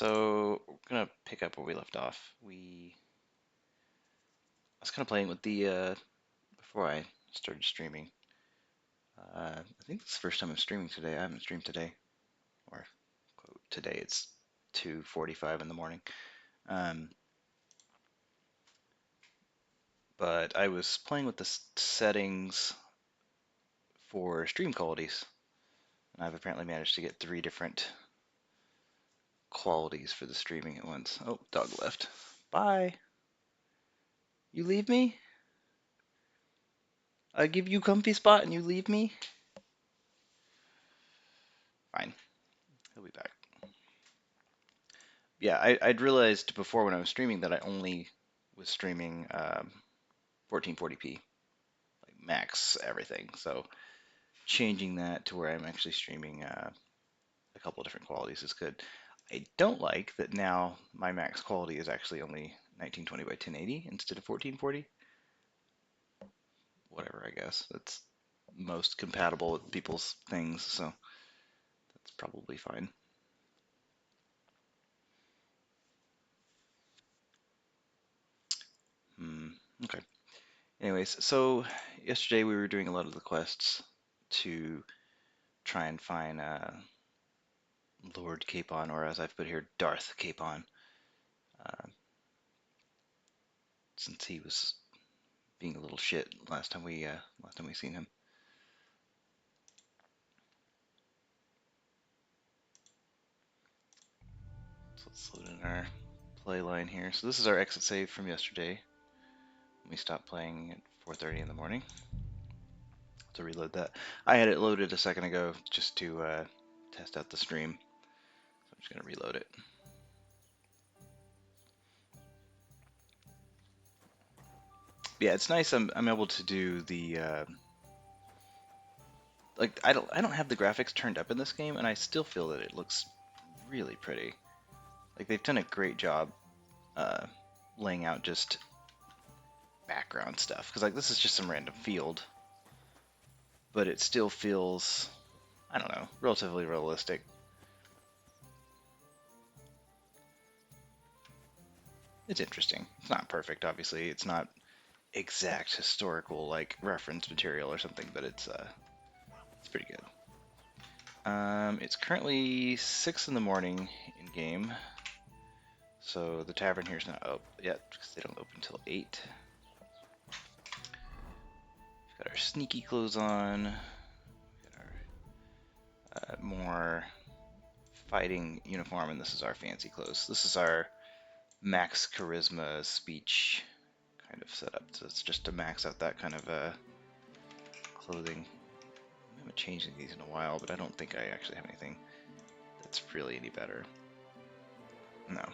So we're gonna pick up where we left off. I was kind of playing with the before I started streaming. I think this is the first time I'm streaming today. I haven't streamed today, or quote today. It's 2:45 in the morning. Um, but I was playing with the settings for stream qualities, and I've apparently managed to get 3 different qualities for the streaming at once. Oh, dog left. Bye. You leave me? I give you comfy spot and you leave me? Fine. He'll be back. Yeah, I'd realized before when I was streaming that I only was streaming 1440p, like max everything. So changing that to where I'm actually streaming a couple of different qualities is good. I don't like that now my max quality is actually only 1920 by 1080 instead of 1440. Whatever, I guess. That's most compatible with people's things, so that's probably fine. Okay. Anyways, so yesterday we were doing a lot of the quests to try and find Lord Capon, or as I've put here, Darth Capon, uh, since he was being a little shit last time we seen him. So let's load in our play line here. So this is our exit save from yesterday. We stopped playing at 4:30 in the morning. To reload that, I had it loaded a second ago just to test out the stream. So I'm just gonna reload it. Yeah, it's nice. I'm able to do the like I don't have the graphics turned up in this game, and I still feel that it looks really pretty. Like they've done a great job uh, laying out just background stuff. Because like this is just some random field, but it still feels, I don't know, relatively realistic. It's interesting. It's not perfect, obviously. It's not exact historical like reference material or something, but it's pretty good. It's currently 6 in the morning in game, so the tavern here is not open yet because they don't open until 8. We've got our sneaky clothes on. We've got our more fighting uniform, and this is our fancy clothes. This is our max charisma speech kind of setup. So it's just to max out that kind of clothing. I haven't changed these in a while, but I don't think I actually have anything that's really any better. No.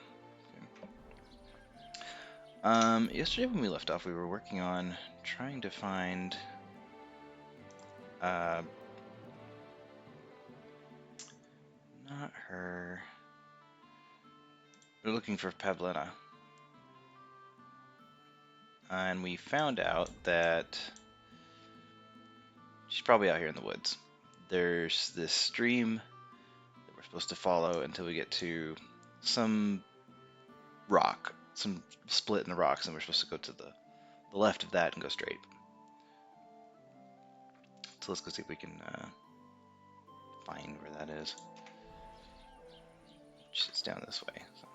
Yesterday when we left off, we were working on trying to find not her. We're looking for Pavlina. And we found out that she's probably out here in the woods. There's this stream that we're supposed to follow until we get to some rock, some split in the rocks, and we're supposed to go to the left of that and go straight. So let's go see if we can find where that is. It's down this way. So.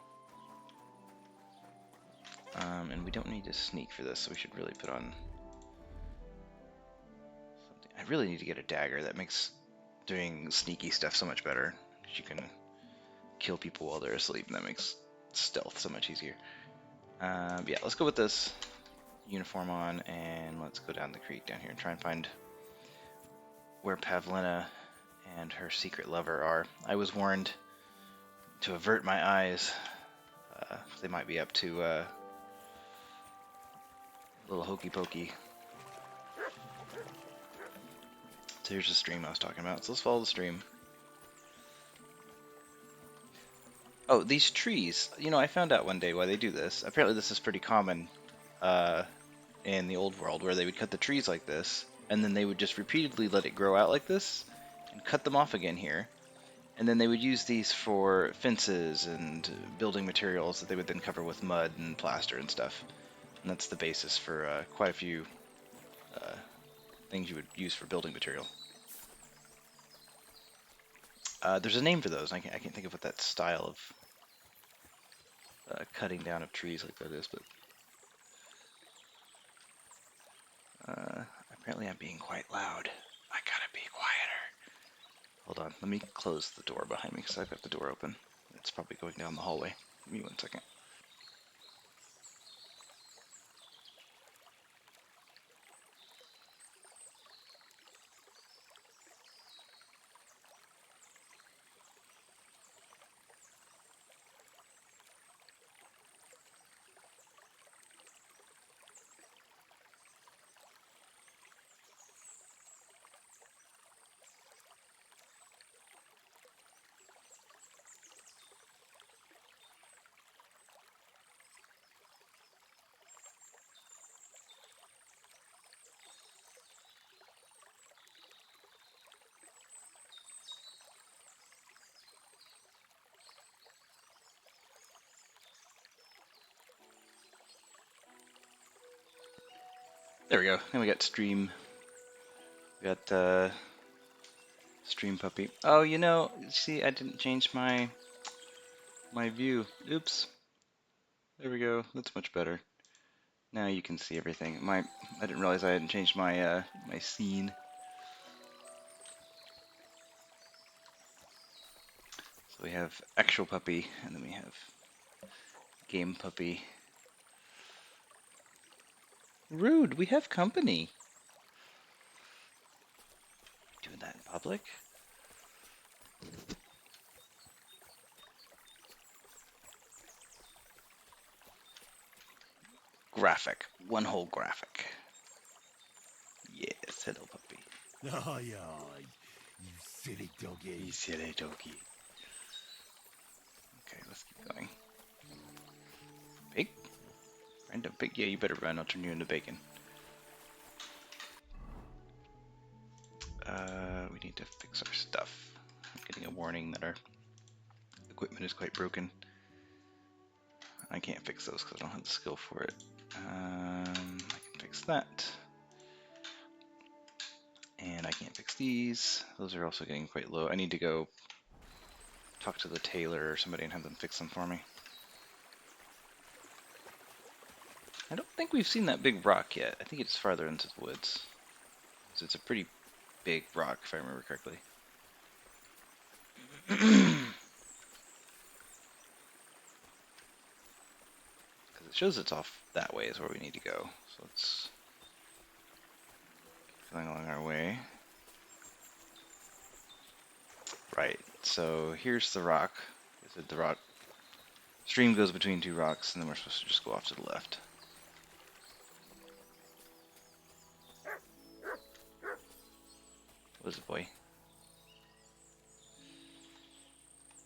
And we don't need to sneak for this, so we should really put on something. I really need to get a dagger. That makes doing sneaky stuff so much better. You can kill people while they're asleep, and that makes stealth so much easier. Yeah, let's go with this uniform on, and let's go down the creek down here and try and find where Pavlina and her secret lover are. I was warned to avert my eyes. They might be up to a little hokey pokey. So here's the stream I was talking about. So let's follow the stream. Oh, these trees. You know, I found out one day why they do this. Apparently this is pretty common in the old world, where they would cut the trees like this, and then they would just repeatedly let it grow out like this, and cut them off again here. And then they would use these for fences and building materials that they would then cover with mud and plaster and stuff. And that's the basis for quite a few uh, things you would use for building material. There's a name for those. I can't think of what that style of cutting down of trees like that is, but apparently I'm being quite loud. I gotta be quieter. Hold on, let me close the door behind me because I've got the door open. It's probably going down the hallway. Give me 1 second. There we go. And we got stream. We got stream puppy. Oh, see, I didn't change my view. Oops. There we go. That's much better. Now you can see everything. I didn't realize I hadn't changed my my scene. So we have actual puppy, and then we have game puppy. Rude. We have company. Doing that in public? Graphic. One whole graphic. Yes, hello puppy. Aye, aye, you silly doggy. You silly doggy. Okay, let's keep going. Pig? Random pig? Yeah, you better run, I'll turn you into bacon. We need to fix our stuff. I'm getting a warning that our equipment is quite broken. I can't fix those because I don't have the skill for it. I can fix that. And I can't fix these. Those are also getting quite low. I need to go talk to the tailor or somebody and have them fix them for me. I don't think we've seen that big rock yet. I think it's farther into the woods. So it's a pretty big rock, if I remember correctly. Because it shows it's off that way is where we need to go. So let's keep going along our way. Right, so here's the rock. The rock stream goes between two rocks, and then we're supposed to just go off to the left. What is it, boy?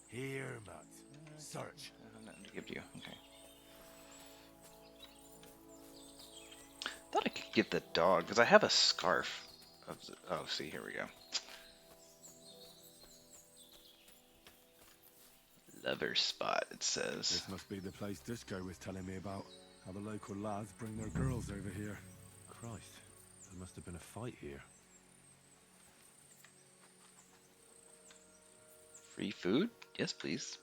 Here, Matt. Search. I have nothing to give you. Okay. Thought I could give the dog, because I have a scarf. Oh, see, here we go. Lover spot, it says. This must be the place Disco was telling me about. How the local lads bring their girls over here. Christ, there must have been a fight here. Free food? Yes, please.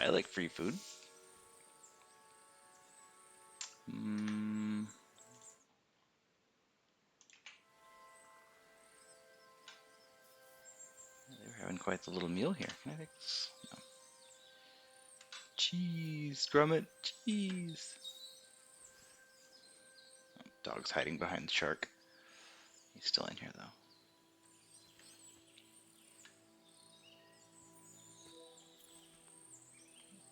I like free food. They're having quite the little meal here. Can I take this? No. Cheese, Grummet, cheese. Oh, dog's hiding behind the shark. He's still in here, though.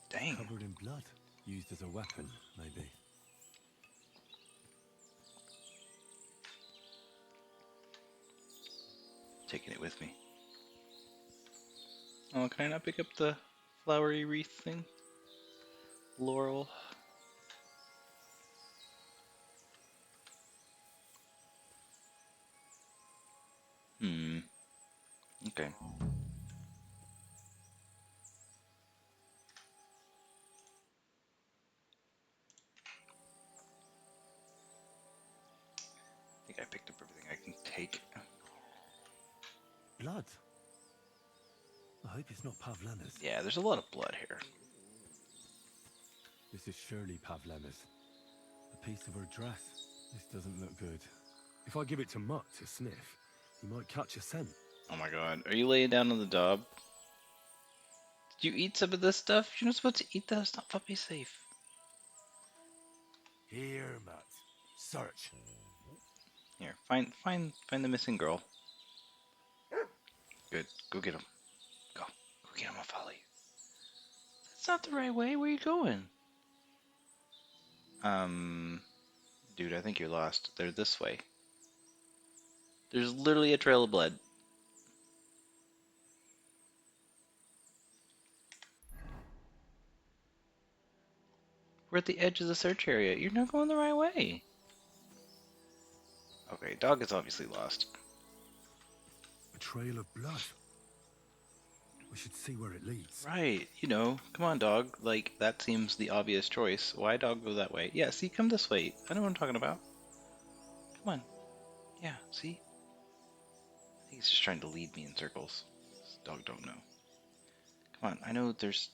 Dang. Covered in blood. Used as a weapon, maybe. Taking it with me. Oh, can I not pick up the flowery wreath thing? Laurel. Okay. blood. I hope it's not Pavlena's. Yeah, there's a lot of blood here. This is surely Pavlena's. A piece of her dress. This doesn't look good. If I give it to Mutt to sniff, he might catch a scent. Oh my god. Are you laying down on the daub? Did you eat some of this stuff? You're not supposed to eat that. It's not puppy safe. Here, Mutt. Search. Here, find the missing girl. Good. Go get him. Go. Go get him. I'll follow you. That's not the right way. Where are you going? Dude, I think you're lost. They're this way. There's literally a trail of blood. We're at the edge of the search area. You're not going the right way. Okay, dog is obviously lost. A trail of blood. We should see where it leads. Right, you know, come on, dog. Like, that seems the obvious choice. Why dog go that way? Yeah, see, come this way. I know what I'm talking about. Come on. Yeah, see? I think he's just trying to lead me in circles. This dog don't know. Come on, I know there's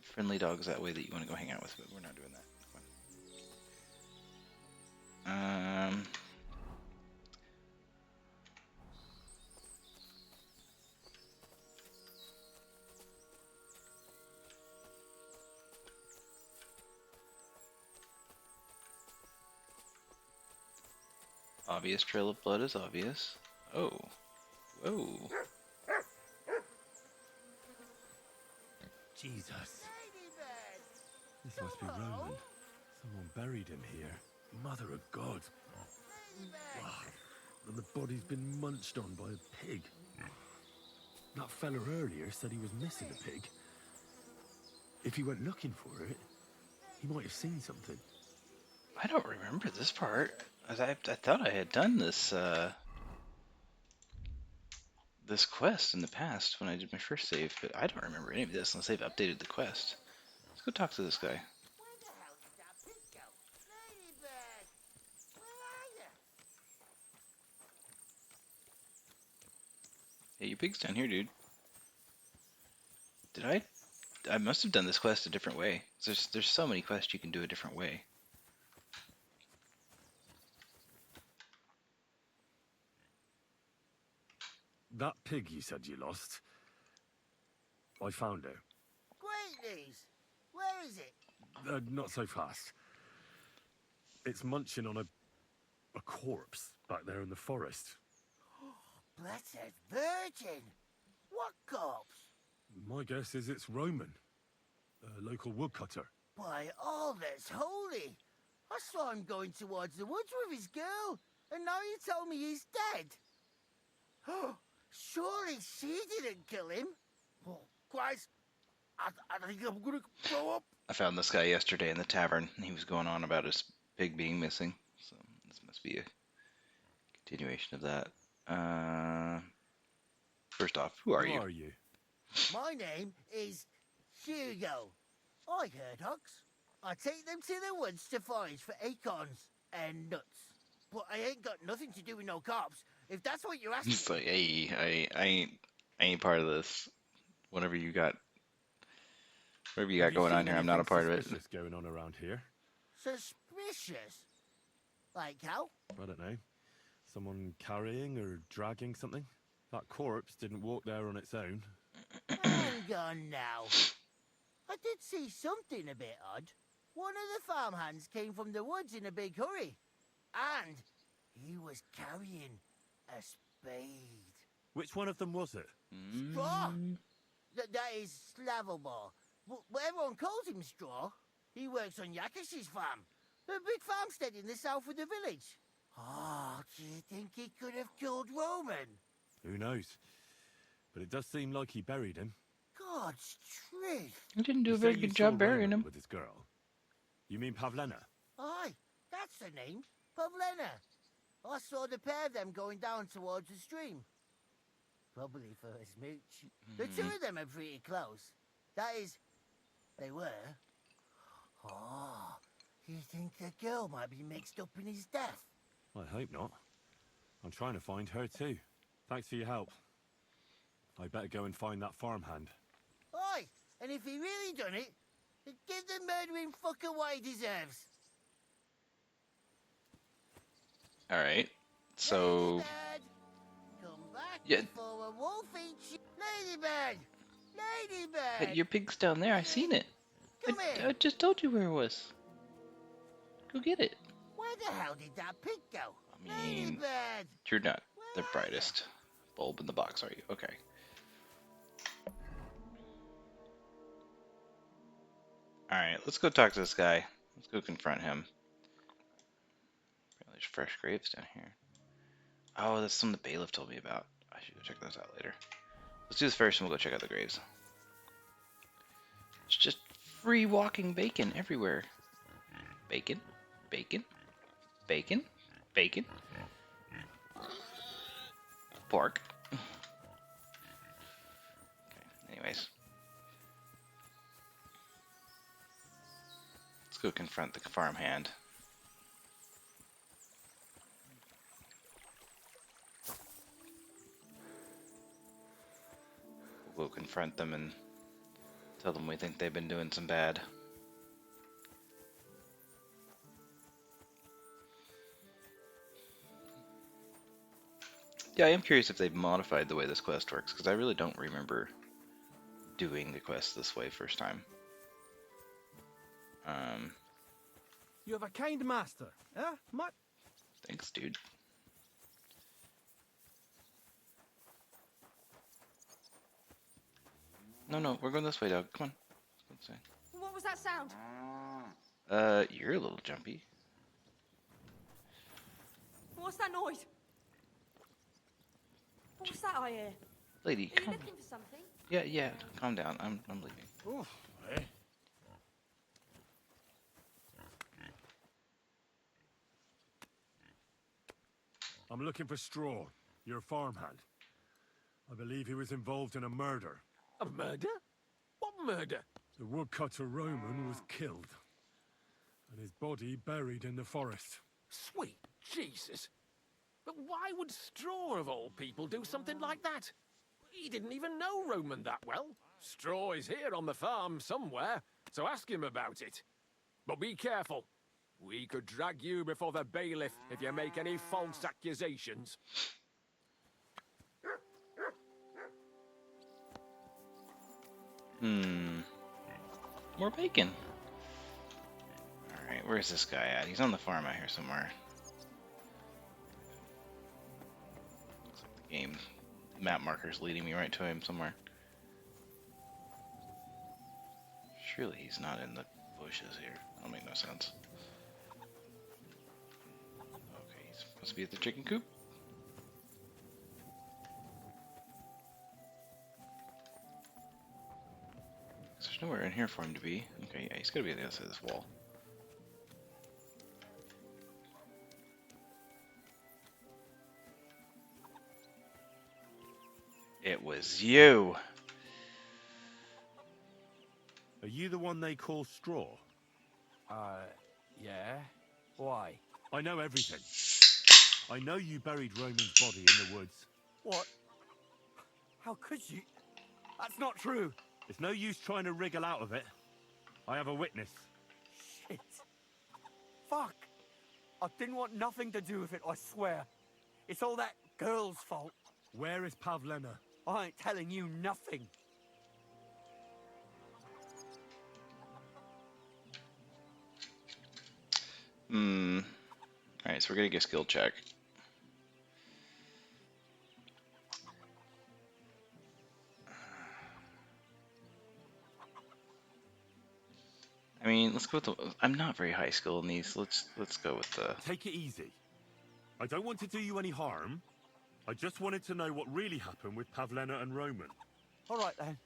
friendly dogs that way that you want to go hang out with, but we're not doing that. Come on. Obvious trail of blood is obvious. Oh. Whoa. Jesus. This must be Roman. Someone buried him here. Mother of God. Wow. And the body's been munched on by a pig. That fella earlier said he was missing a pig. If he went looking for it, he might have seen something. I don't remember this part. I thought I had done this this quest in the past when I did my first save, but I don't remember any of this unless they've updated the quest. Let's go talk to this guy. Hey, your pig's down here, dude. Did I? I must have done this quest a different way. There's so many quests you can do a different way. That pig you said you lost, I found her. Great news! Where is it? Not so fast. It's munching on a corpse back there in the forest. Blessed Virgin! What corpse? My guess is it's Roman, a local woodcutter. By all that's holy! I saw him going towards the woods with his girl, and now you tell me he's dead. Surely she didn't kill him. Oh, Christ! I think I'm gonna throw up. I found this guy yesterday in the tavern, and he was going on about his pig being missing. So this must be a continuation of that. First off, who are you? Who are you? My name is Hugo. I herd hogs. I take them to the woods to forage for acorns and nuts. But I ain't got nothing to do with no cops, if that's what you're asking. It's like, hey, I ain't part of this. Whatever you got going on here, I'm not a part of it. Suspicious going on around here? Suspicious? Like how? I don't know. Someone carrying or dragging something? That corpse didn't walk there on its own. Hang on now. I did see something a bit odd. One of the farmhands came from the woods in a big hurry. And he was carrying a spade. Which one of them was it? Straw? That is Slavobor. But everyone calls him Straw. He works on Yakish's farm. A big farmstead in the south of the village. Oh, do you think he could have killed Roman? Who knows? But it does seem like he buried him. God's truth. You didn't do You a very say you good saw job burying Roman him. with his girl. You mean Pavlena? Aye, that's the name. Pavlena. I saw the pair of them going down towards the stream. Probably for a smooch. The two of them are pretty close. That is, they were. Oh, you think the girl might be mixed up in his death? I hope not. I'm trying to find her too. Thanks for your help. I better go and find that farmhand. Oi, and if he really done it, then give the murdering fucker what he deserves. Alright. So... Ladybird, come back Yeah. before a wolf eats you. Ladybird! Hey, Ladybird! your pig's down there. I seen it. Come I here. just told you where it was. Go get it. Where the hell did that pig go? I mean, Ladybird! you're not the Where are brightest bulb in the box, are you? Okay. Alright, let's go talk to this guy. Let's go confront him. There's fresh graves down here. Oh, that's something the bailiff told me about. I should go check those out later. Let's do this first and we'll go check out the graves. It's just free walking bacon everywhere. Bacon, bacon, bacon, bacon. Pork. Okay, anyways. Let's go confront the farmhand. We'll confront them and tell them we think they've been doing some bad. Yeah, I am curious if they've modified the way this quest works, because I really don't remember doing the quest this way first time. You have a kind master, eh? Thanks, dude. No, we're going this way, dog. Come on. Let's go this way. What was that sound? You're a little jumpy. What's that noise? What's that I hear? Lady, Are you come. looking for something? Yeah, calm down. I'm leaving. Oof, eh? I'm looking for Straw, your farmhand. I believe he was involved in a murder. A murder? What murder? The woodcutter Roman was killed, and his body buried in the forest. Sweet Jesus. But why would Straw, of all people, do something like that? He didn't even know Roman that well. Straw is here on the farm somewhere, so ask him about it. But be careful. We could drag you before the bailiff if you make any false accusations. More bacon. Alright, where's this guy at? He's on the farm out here somewhere. Looks like the game map marker's leading me right to him somewhere. Surely he's not in the bushes here. That'll make no sense. Okay, he's supposed to be at the chicken coop. There's nowhere in here for him to be. Okay, yeah, he's gotta be on the other side of this wall. It was you! Are you the one they call Straw? Yeah? Why? I know everything. I know you buried Roman's body in the woods. What? How could you? That's not true. It's no use trying to wriggle out of it. I have a witness. Shit. Fuck. I didn't want nothing to do with it, I swear. It's all that girl's fault. Where is Pavlena? I ain't telling you nothing. Alright, so we're gonna get a skill check. I mean, let's go with the... I'm not very high skill in these. Let's go with the... Take it easy. I don't want to do you any harm. I just wanted to know what really happened with Pavlena and Roman. All right, then.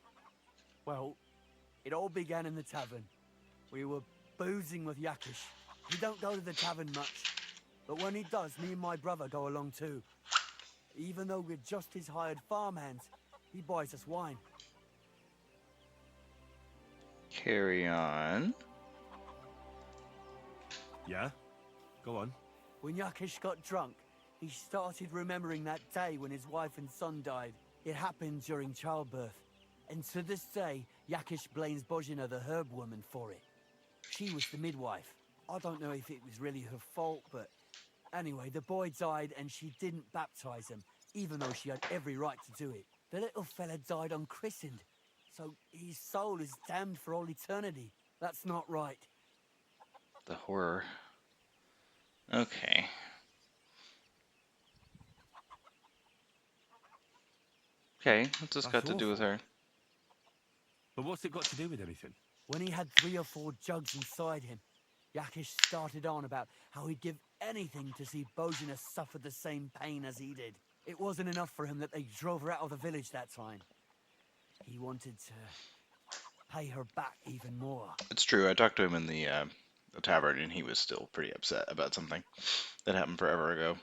Well, it all began in the tavern. We were boozing with Yakish. He don't go to the tavern much, but when he does, me and my brother go along too. Even though we're just his hired farmhands, he buys us wine. Carry on. Yeah? Go on. When Yakish got drunk, he started remembering that day when his wife and son died. It happened during childbirth, and to this day, Yakish blames Bozhina the herb woman for it. She was the midwife. I don't know if it was really her fault, but anyway, the boy died and she didn't baptize him, even though she had every right to do it. The little fella died unchristened, so his soul is damned for all eternity. That's not right. The horror. Okay. Okay, what's this That's got to do with awful. her? But what's it got to do with anything? When he had 3 or 4 jugs inside him, Yakish started on about how he'd give anything to see Bozhina suffer the same pain as he did. It wasn't enough for him that they drove her out of the village that time. He wanted to pay her back even more. It's true, I talked to him in the tavern, and he was still pretty upset about something that happened forever ago.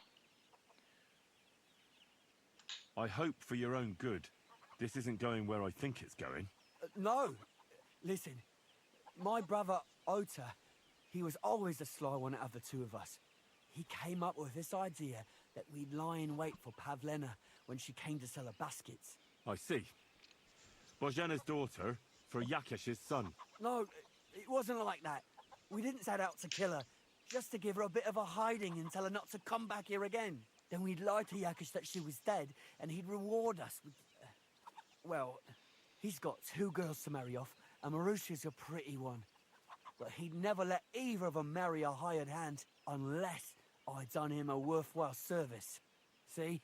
I hope for your own good this isn't going where I think it's going. No! Listen, my brother Ota, he was always the sly one out of the 2 of us. He came up with this idea that we'd lie in wait for Pavlena when she came to sell her baskets. I see. Bozhana's daughter for Yakish's son. No, it wasn't like that. We didn't set out to kill her, just to give her a bit of a hiding and tell her not to come back here again. Then we'd lie to Yakish that she was dead, and he'd reward us with... well, he's got 2 girls to marry off, and Marusha's a pretty one. But he'd never let either of them marry a hired hand unless I'd done him a worthwhile service. See?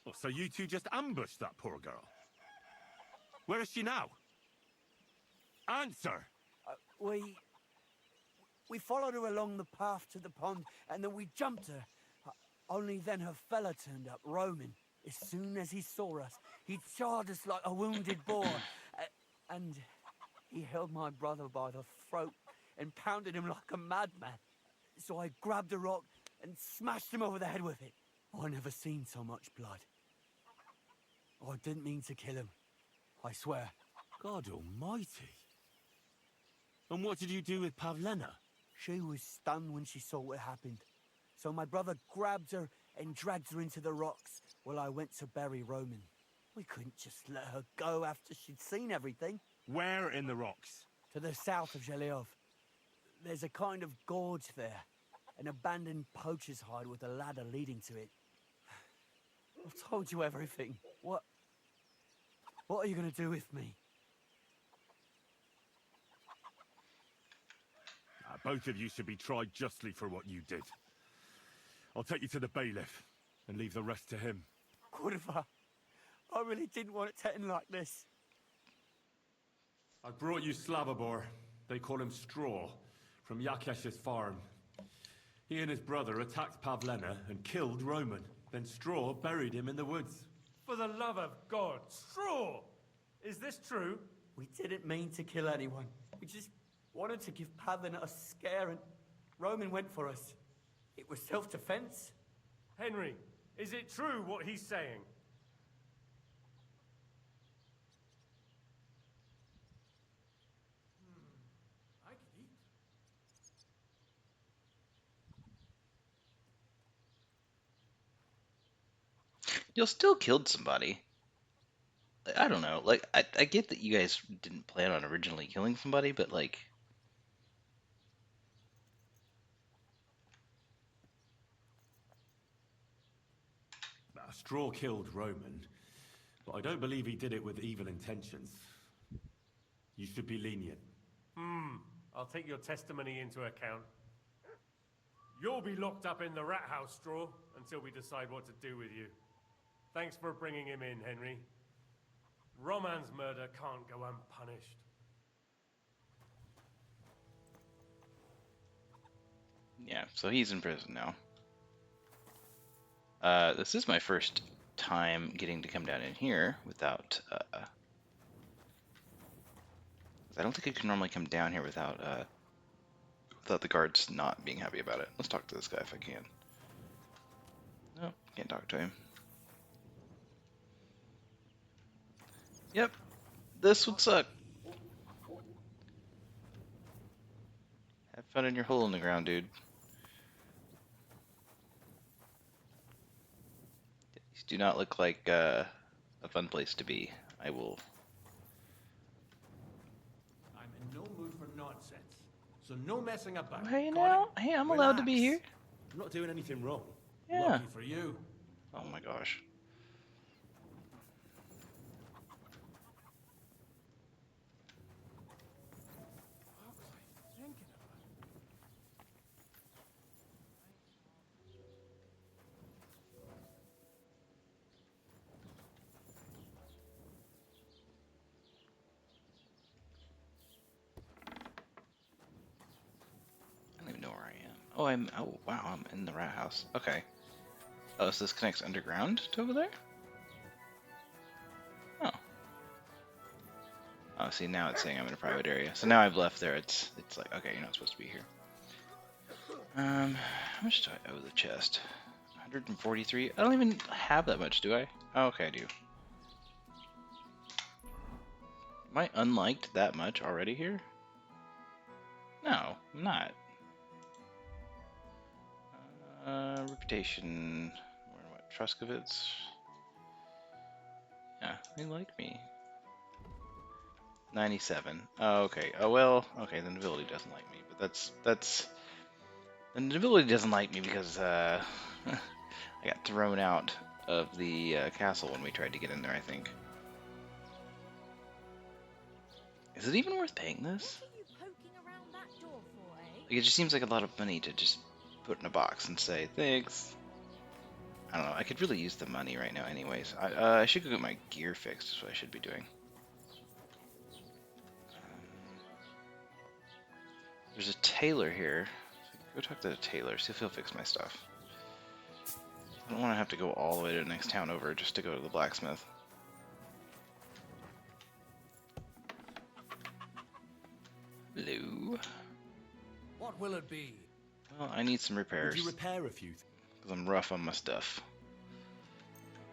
Oh, so you two just ambushed that poor girl? Where is she now? Answer! We followed her along the path to the pond, and then we jumped her. Only then her fella turned up, Roman. As soon as he saw us, he charged us like a wounded boar. And he held my brother by the throat and pounded him like a madman. So I grabbed a rock and smashed him over the head with it. I never seen so much blood. I didn't mean to kill him, I swear. God almighty. And what did you do with Pavlena? She was stunned when she saw what happened. So my brother grabbed her and dragged her into the rocks while I went to bury Roman. We couldn't just let her go after she'd seen everything. Where in the rocks? To the south of Zhelyov. There's a kind of gorge there. An abandoned poacher's hide with a ladder leading to it. I've told you everything. What are you going to do with me? Both of you should be tried justly for what you did. I'll take you to the bailiff and leave the rest to him. Kurva, I really didn't want it to end like this. I brought you Slavobor. They call him Straw, from Yakesh's farm. He and his brother attacked Pavlena and killed Roman. Then Straw buried him in the woods. For the love of God, Straw! Is this true? We didn't mean to kill anyone. We just wanted to give Pavlena a scare, and Roman went for us. It was self-defense. Henry, is it true what he's saying? I could eat. You'll still killed somebody. I don't know. Like, I get that you guys didn't plan on originally killing somebody, but like, Straw killed Roman, but I don't believe he did it with evil intentions. You should be lenient. I'll take your testimony into account. You'll be locked up in the rat house, Straw, until we decide what to do with you. Thanks for bringing him in, Henry. Roman's murder can't go unpunished. yeah, so he's in prison now. This is my first time getting to come down in here without, I don't think I can normally come down here without the guards not being happy about it. Let's talk to this guy if I can. Nope, can't talk to him. Yep, this would suck. Have fun in your hole in the ground, dude. These do not look like a fun place to be. I will. I'm in no mood for nonsense. So no messing about. Hey Got now, it? hey, I'm allowed to be here. I'm not doing anything wrong. Yeah. Lucky for you. Oh my gosh. What was I thinking about? I don't even know where I am. Oh, oh wow, I'm in the rat house. Okay. Oh, so this connects underground to over there? Oh. Oh, see, now it's saying I'm in a private area. So now I've left there. It's like, okay, you're not supposed to be here. How much do I owe the chest? 143? I don't even have that much, do I? Oh, okay, I do. Am I unliked that much already here? No, I'm not. Reputation. What? Truskovitz? Yeah, they like me. 97. Oh, okay. Oh well. Okay, the nobility doesn't like me, but that's. The nobility doesn't like me because I got thrown out of the castle when we tried to get in there. I think. Is it even worth paying this? What are you poking around that door for, eh? Like, it just seems like a lot of money to just put in a box and say thanks. I don't know. I could really use the money right now, anyways. I should go get my gear fixed. Is what I should be doing. There's a tailor here. Go talk to the tailor. See if he'll fix my stuff. I don't want to have to go all the way to the next town over just to go to the blacksmith. Hello. What will it be? Well, I need some Would repairs. you repair a few? Because I'm rough on my stuff.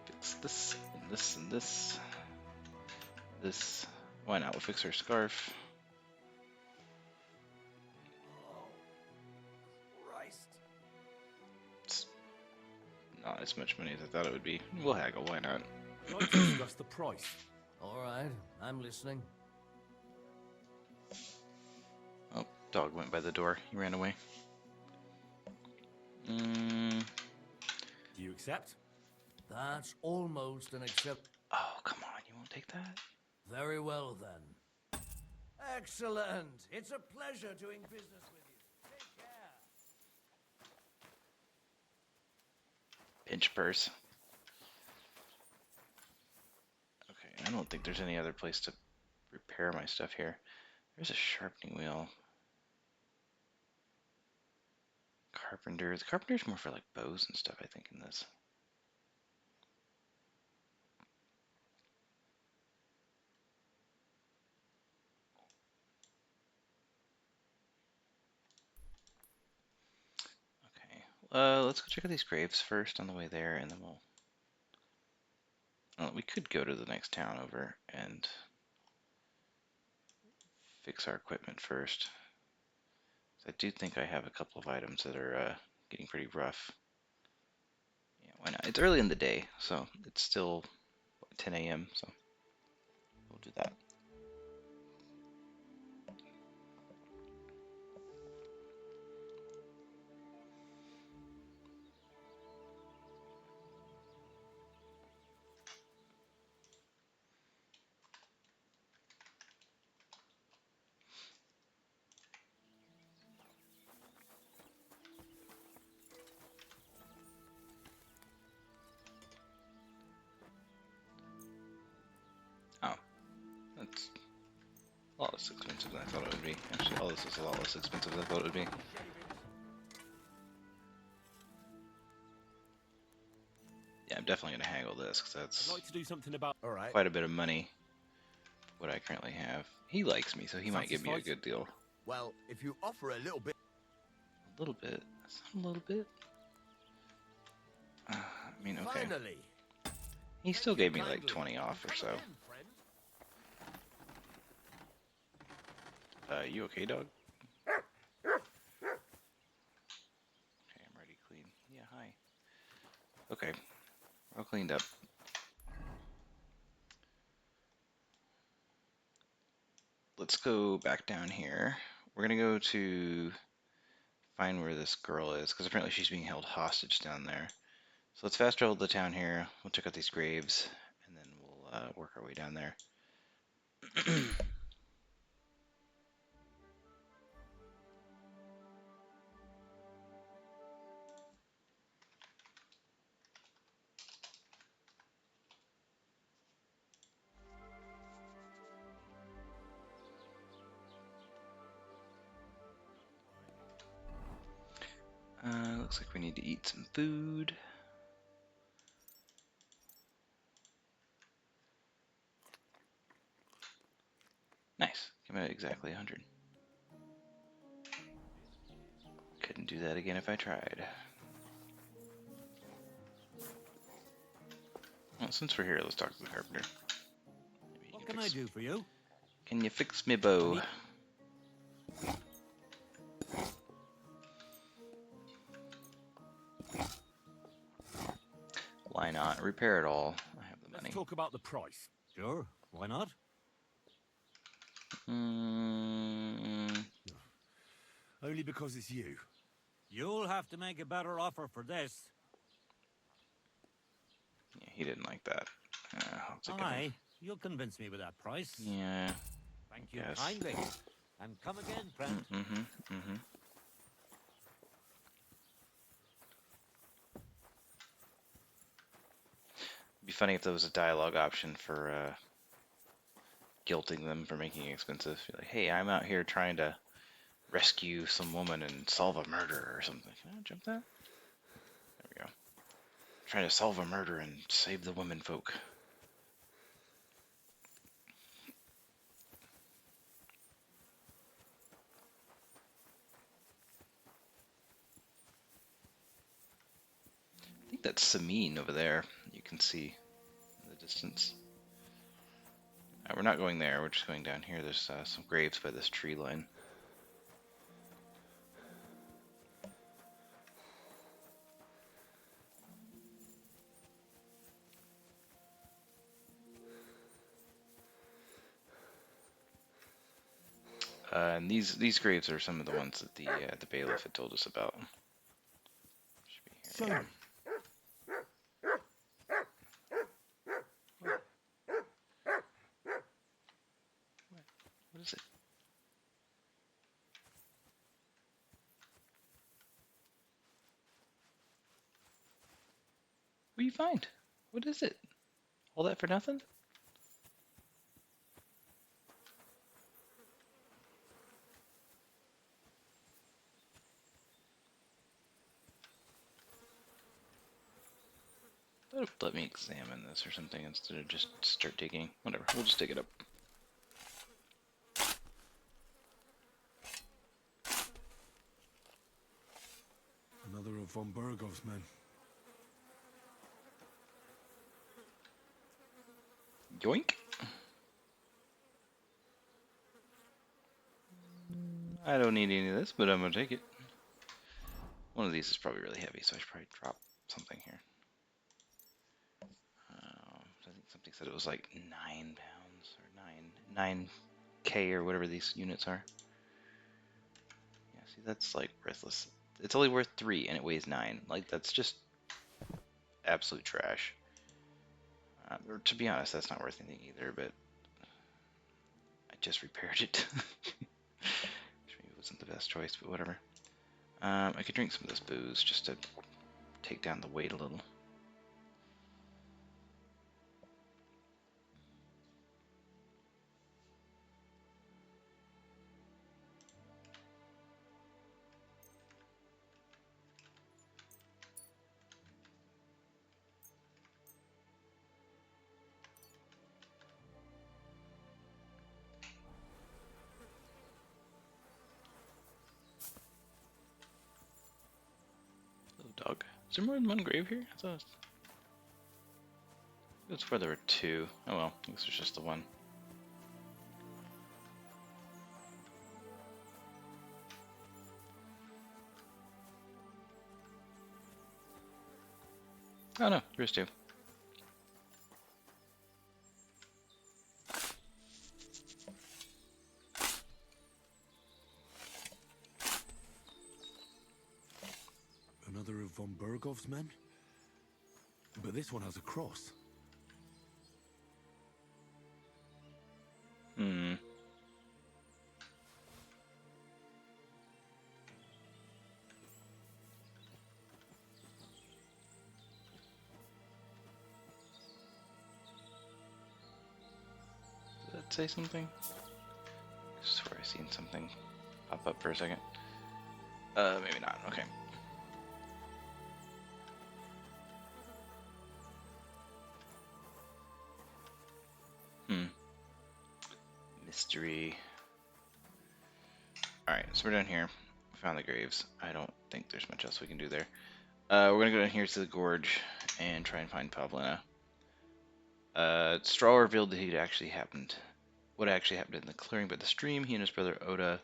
Fix this, and this, and this. This. Why not? We'll fix her scarf. Christ. It's not as much money as I thought it would be. We'll haggle, why not? I'd like to discuss the price. All right, I'm listening. Oh, dog went by the door. He ran away. Do you accept? That's almost an accept. Oh, come on. You won't take that? Very well then. Excellent. It's a pleasure doing business with you. Take care. Pinch purse. Okay, I don't think there's any other place to repair my stuff here. There's a sharpening wheel. Carpenter. The carpenter's more for like bows and stuff, I think, in this. Okay. Let's go check out these graves first on the way there, and then we'll. We could go to the next town over and fix our equipment first. I do think I have a couple of items that are getting pretty rough. Yeah, why not? It's early in the day, so it's still what, 10 a.m., so we'll do that. Oh, that's a lot less expensive than I thought it would be. Actually, all this is a lot less expensive than I thought it would be. Yeah, I'm definitely going to haggle this, because I'd that's like to do something about. All right. quite a bit of money for what I currently have. He likes me, so he might give me a good deal. Well, if you offer a little bit. A little bit. That's not a little bit. I mean, okay. Finally. He still gave me like 20 off or so. You okay, dog? Okay, I'm ready, clean. Yeah, hi. Okay. All cleaned up. Let's go back down here. We're gonna go to find where this girl is, because apparently she's being held hostage down there. So let's fast travel to town here. We'll check out these graves, and then we'll work our way down there. Looks like we need to eat some food. Nice. Came out exactly 100. Couldn't do that again if I tried. Well, since we're here, let's talk to the carpenter. Maybe What can I do for you? Can you fix me bow? Why not? Repair it all. I have the money. Let's talk about the price. Sure, why not? Only because it's you. You'll have to make a better offer for this. Yeah, he didn't like that. I'll take it. Aye, you'll convince me with that price. Yeah. Thank you Yes. kindly. And come again, friend. Mm-hmm. It'd be funny if there was a dialogue option for guilting them for making it expensive. Be like, hey, I'm out here trying to rescue some woman and solve a murder or something. Can I jump that? There we go. Trying to solve a murder and save the women folk. I think that's Samin over there. You can see in the distance. We're not going there. We're just going down here. There's some graves by this tree line. And these graves are some of the ones that the bailiff had told us about. Should be here. What is it? What do you find? What is it? All that for nothing? Let me examine this or something instead of just start digging. Whatever, we'll just dig it up. Another of von Burgov's men. Yoink! I don't need any of this, but I'm gonna take it. One of these is probably really heavy, so I should probably drop something here. I think something said it was like 9 pounds or 9K or whatever these units are. Yeah, see, that's like worthless. It's only worth 3 and it weighs 9. Like, that's just absolute trash. Or to be honest, that's not worth anything either, but I just repaired it. Which maybe wasn't the best choice, but whatever. I could drink some of this booze just to take down the weight a little. Little dog. Is there more than one grave here? I thought it's where there were 2. Oh well, I guess there's just the one. Oh no, there's 2. von Bergov's men? But this one has a cross. Hmm. Did that say something? I swear I seen something pop up for a second. Maybe not. Okay. Mystery. Alright, so we're down here. We found the graves. I don't think there's much else we can do there. We're gonna go down here to the gorge and try and find Pavlina. Straw revealed that what actually happened in the clearing by the stream. He and his brother Oda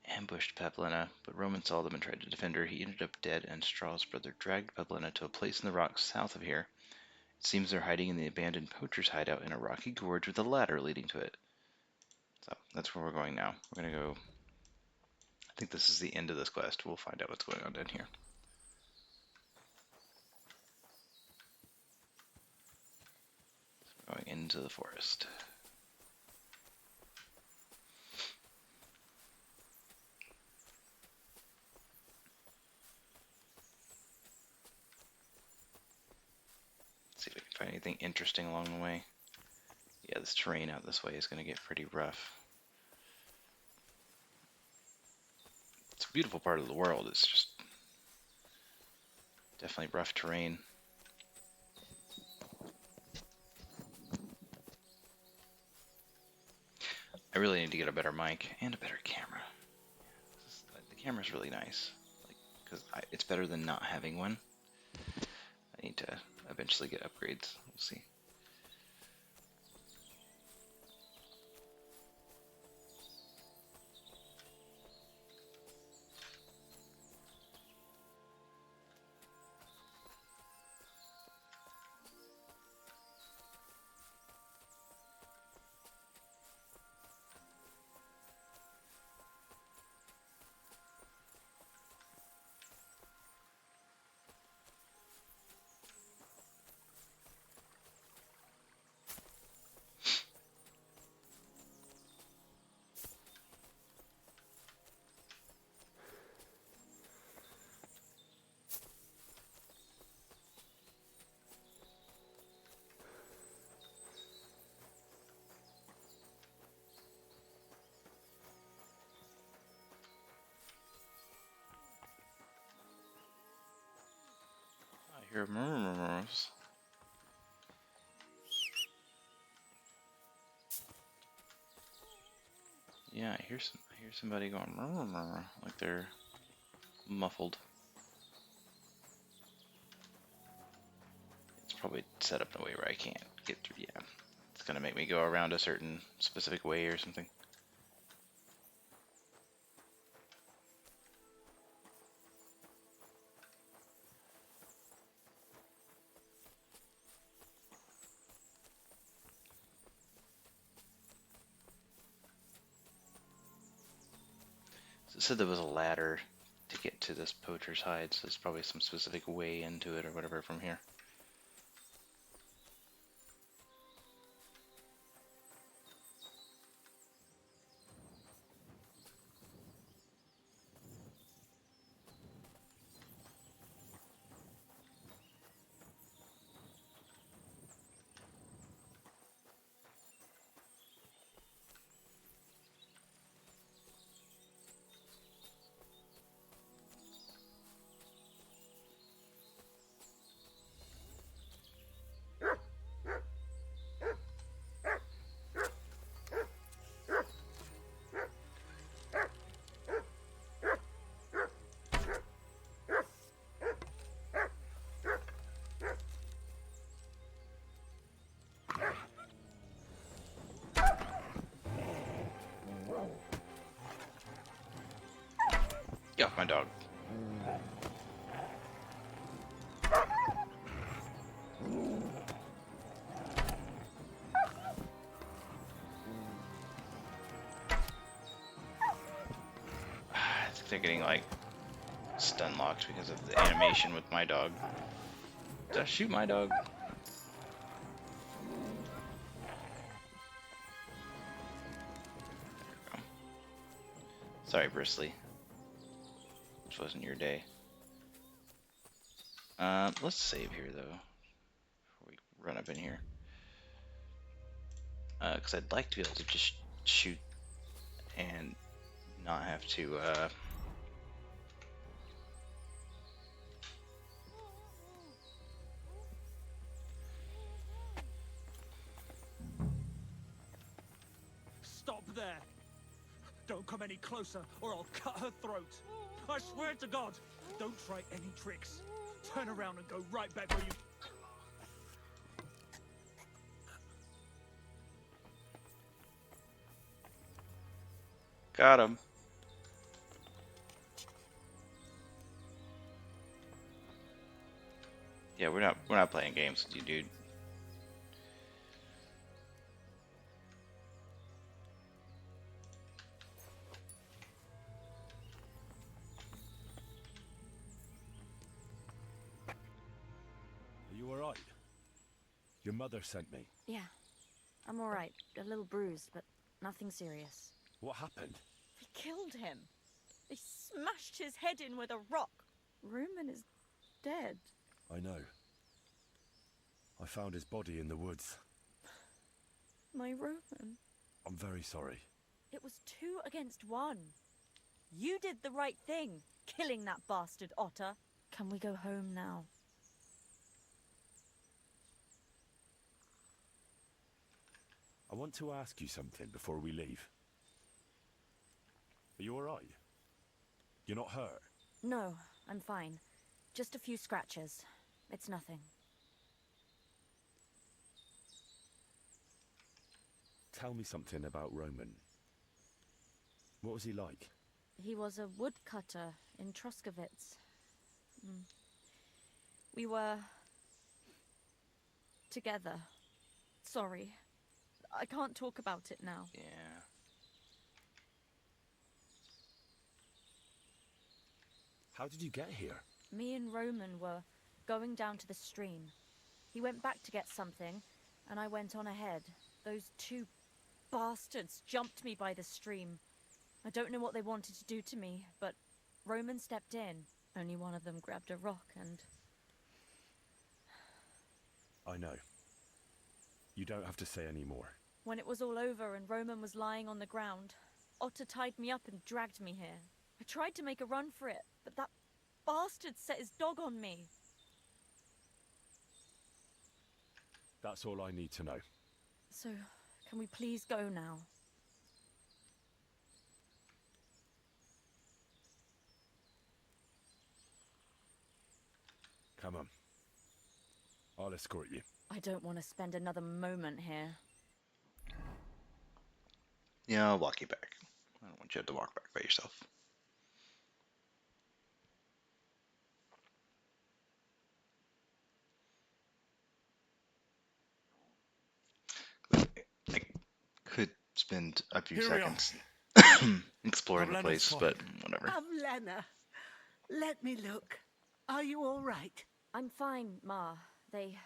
ambushed Pavlina, but Roman saw them and tried to defend her. He ended up dead, and Straw's brother dragged Pavlina to a place in the rocks south of here. It seems they're hiding in the abandoned poacher's hideout in a rocky gorge with a ladder leading to it. So that's where we're going now. We're gonna go. I think this is the end of this quest. We'll find out what's going on down here. Going into the forest. See if I can find anything interesting along the way. Yeah, this terrain out this way is going to get pretty rough. It's a beautiful part of the world. It's just definitely rough terrain. I really need to get a better mic and a better camera. The camera's really nice, because it's better than not having one. I need to eventually get upgrades. We'll see. I hear murmurs. Yeah, I hear somebody going murmur, like they're muffled. It's probably set up in a way where I can't get through. Yeah, it's gonna make me go around a certain specific way or something. So it said there was a ladder to get to this poacher's hide, so there's probably some specific way into it or whatever from here. Yeah, my dog. I think they're getting like stun locked because of the animation with my dog. Did I shoot my dog? Sorry, Bristly. This wasn't your day. Let's save here though, before we run up in here. Because I'd like to be able to just shoot and not have to, Stop there! Don't come any closer, or I'll cut her throat. I swear to God, don't try any tricks. Turn around and go right back where you... got him. Yeah, we're not playing games with you, dude. Are you alright? Your mother sent me. Yeah, I'm all right. A little bruised, but nothing serious. What happened? They killed him. They smashed his head in with a rock. Roman is dead. I know. I found his body in the woods. My Roman. I'm very sorry. It was 2 against 1. You did the right thing, killing that bastard otter. Can we go home now? I want to ask you something before we leave. Are you alright? You're not hurt? No, I'm fine. Just a few scratches. It's nothing. Tell me something about Roman. What was he like? He was a woodcutter in Troskovitz. We were... together. Sorry. I can't talk about it now. Yeah. How did you get here? Me and Roman were going down to the stream. He went back to get something, and I went on ahead. Those 2 bastards jumped me by the stream. I don't know what they wanted to do to me, but Roman stepped in. Only one of them grabbed a rock and... I know. You don't have to say any more. When it was all over and Roman was lying on the ground, Otter tied me up and dragged me here. I tried to make a run for it, but that bastard set his dog on me. That's all I need to know. So, can we please go now? Come on. I'll escort you. I don't want to spend another moment here. Yeah, I'll walk you back. I don't want you to have to walk back by yourself. I could spend a few Here we seconds exploring the place, fine. but whatever. Lena, let me look. Are you all right? I'm fine, Ma. They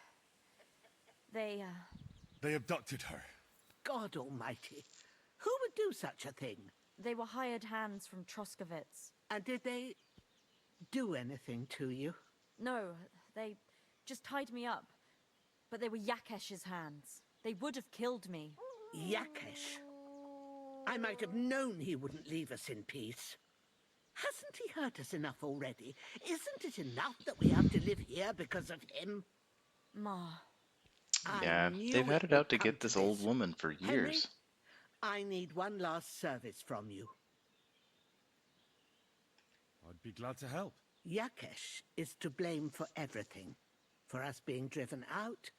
They abducted her. God almighty. Who would do such a thing? they were hired hands from Troskovitz. And did they do anything to you? No, they just tied me up. But they were Yakesh's hands. They would have killed me. Yakesh. I might have known he wouldn't leave us in peace. Hasn't he hurt us enough already? Isn't it enough that we have to live here because of him? Ma. Yeah, knew they've had it would out to come get this old this. woman for Henry? years. I need one last service from you. I'd be glad to help. Yakesh is to blame for everything. For us being driven out,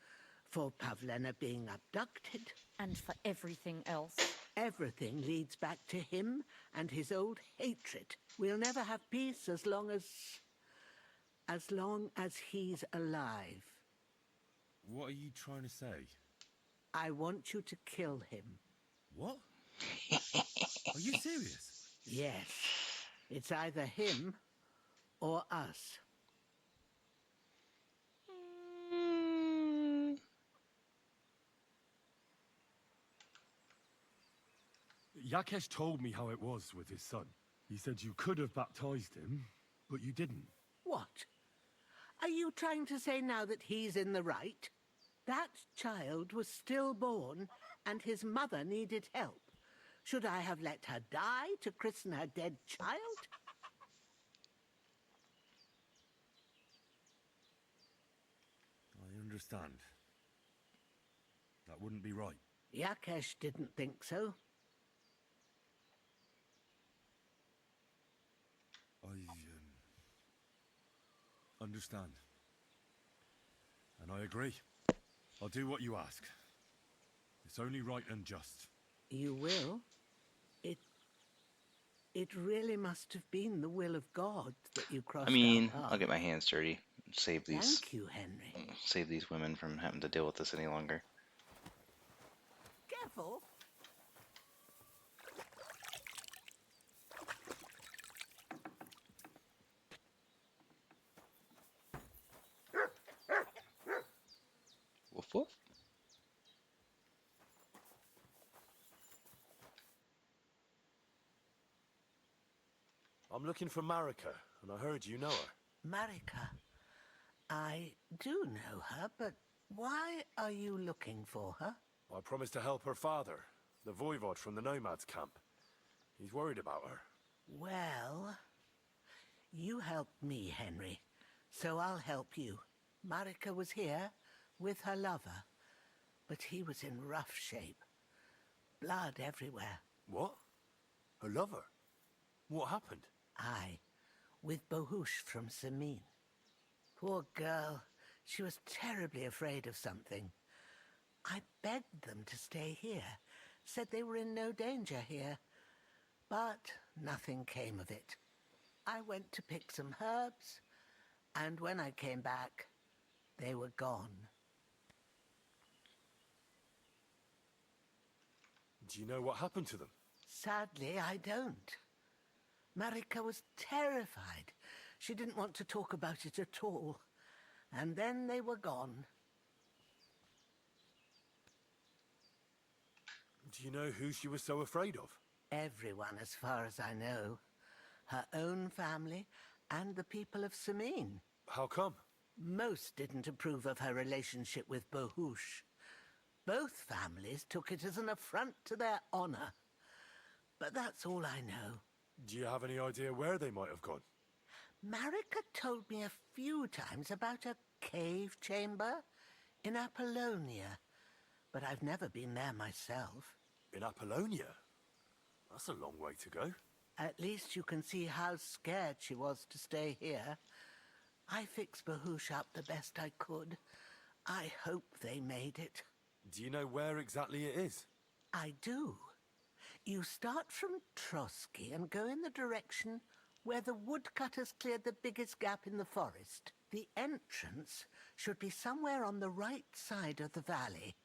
for Pavlena being abducted. And for everything else. Everything leads back to him and his old hatred. We'll never have peace as long as he's alive. What are you trying to say? I want you to kill him. What? Are you serious? Yes. It's either him or us? Yakesh told me how it was with his son. He said you could have baptized him, but you didn't. What? Are you trying to say now that he's in the right? That child was stillborn, and his mother needed help. Should I have let her die to christen her dead child? I understand. That wouldn't be right. Yakesh didn't think so. I understand. And I agree. I'll do what you ask. It's only right and just. You will? It really must have been the will of God that you crossed I mean, our path. I'll get my hands dirty. Save these. Thank you, Henry. Save these women from having to deal with this any longer. Careful. Woof woof. I'm looking for Marika, and I heard you know her. Marika. I do know her, but why are you looking for her? I promised to help her father, the voivod from the nomads camp. He's worried about her. Well, you helped me, Henry, so I'll help you. Marika was here with her lover, but he was in rough shape. Blood everywhere. What? Her lover? What happened? Aye, with Bohush from Samin. Poor girl, she was terribly afraid of something. I begged them to stay here, said they were in no danger here, but nothing came of it. I went to pick some herbs, and when I came back, they were gone. Do you know what happened to them? Sadly, I don't. Marika was terrified. She didn't want to talk about it at all. And then they were gone. Do you know who she was so afraid of? Everyone, as far as I know. Her own family and the people of Samin. How come? Most didn't approve of her relationship with Bohush. Both families took it as an affront to their honor. But that's all I know. Do you have any idea where they might have gone? Marika told me a few times about a cave chamber in Apollonia, but I've never been there myself. In Apollonia? That's a long way to go. At least you can see how scared she was to stay here. I fixed Bahush up the best I could. I hope they made it. Do you know where exactly it is? I do. You start from Trotsky and go in the direction where the woodcutters cleared the biggest gap in the forest. The entrance should be somewhere on the right side of the valley.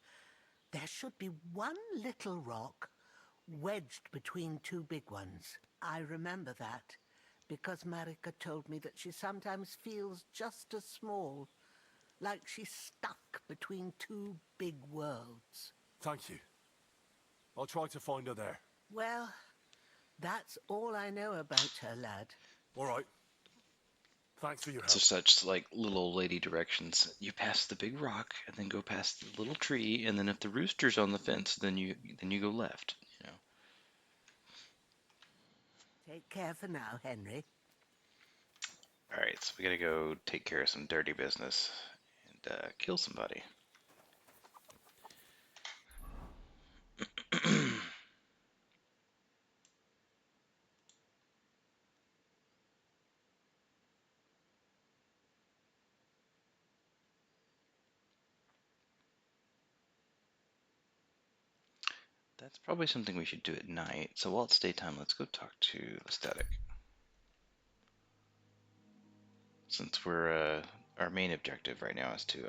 There should be one little rock wedged between two big ones. I remember that because Marika told me that she sometimes feels just as small, like she's stuck between two big worlds. Thank you. I'll try to find her there. Well, that's all I know about her, lad. All right. Thanks for your help. So such like little old lady directions. You pass the big rock and then go past the little tree, and then if the rooster's on the fence, then you go left. You know. Take care for now, Henry. All right, so we gotta go take care of some dirty business and kill somebody. That's probably something we should do at night. So while it's daytime, let's go talk to the static. Since we're our main objective right now is to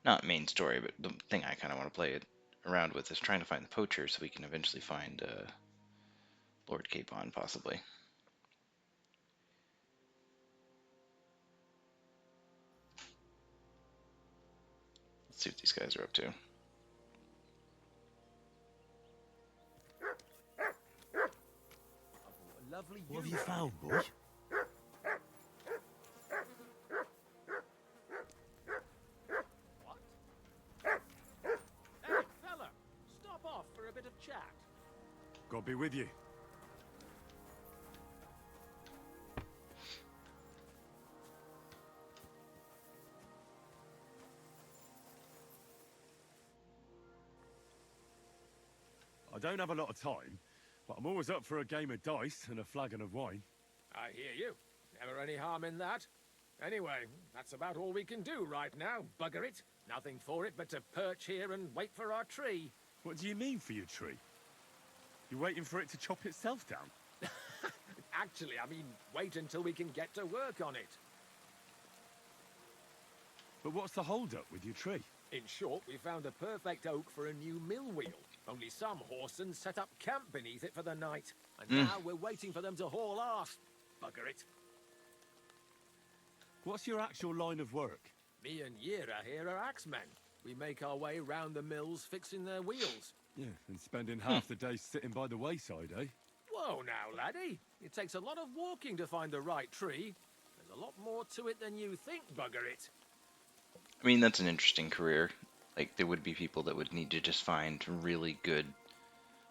not main story, but the thing I kind of want to play it around with is trying to find the poacher, so we can eventually find Lord Capon possibly. Let's see what these guys are up to. What have you found, boy? Hey, fella, stop off for a bit of chat. God be with you. I don't have a lot of time, but I'm always up for a game of dice and a flagon of wine. I hear you. Never any harm in that. Anyway, that's about all we can do right now, bugger it. Nothing for it but to perch here and wait for our tree. What do you mean for your tree? You're waiting for it to chop itself down? Actually, I mean, wait until we can get to work on it. But what's the hold-up with your tree? In short, we found a perfect oak for a new mill wheel. Only some horsens set up camp beneath it for the night. And now we're waiting for them to haul ass. Bugger it. What's your actual line of work? Me and Yira here are axemen. We make our way round the mills fixing their wheels. Yeah, and spending half the day sitting by the wayside, eh? Whoa now, laddie. It takes a lot of walking to find the right tree. There's a lot more to it than you think, bugger it. I mean, that's an interesting career. Like, there would be people that would need to just find really good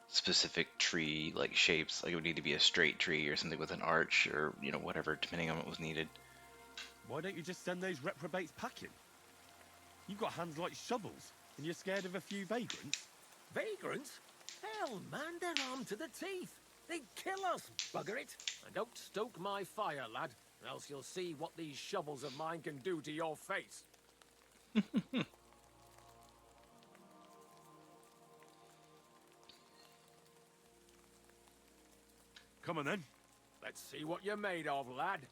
specific tree, like, shapes. Like, it would need to be a straight tree or something with an arch or, you know, whatever, depending on what was needed. Why don't you just send those reprobates packing? You've got hands like shovels, and you're scared of a few vagrants? Vagrants? Hell, man, they're armed to the teeth. They'd kill us, bugger it. And don't stoke my fire, lad, or else you'll see what these shovels of mine can do to your face. Come on, then. Let's see what you're made of, lad.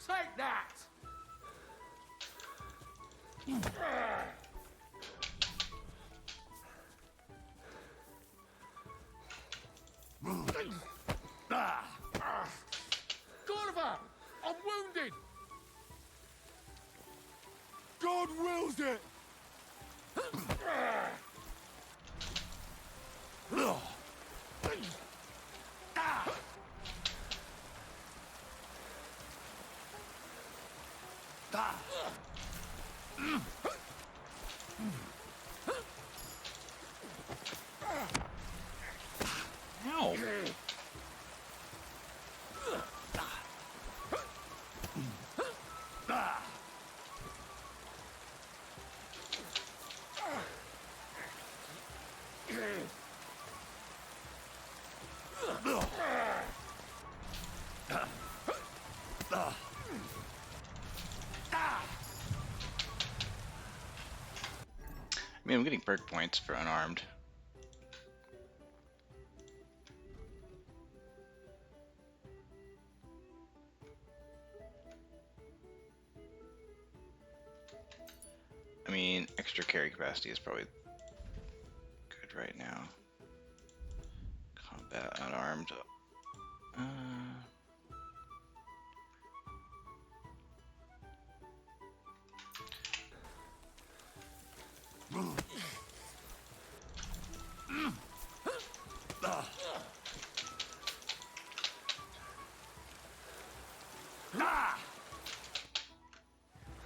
Take that! Gulliver! I'm wounded! God wills it! Ow! I mean, I'm getting perk points for unarmed. I mean, extra carry capacity is probably good right now. Combat unarmed.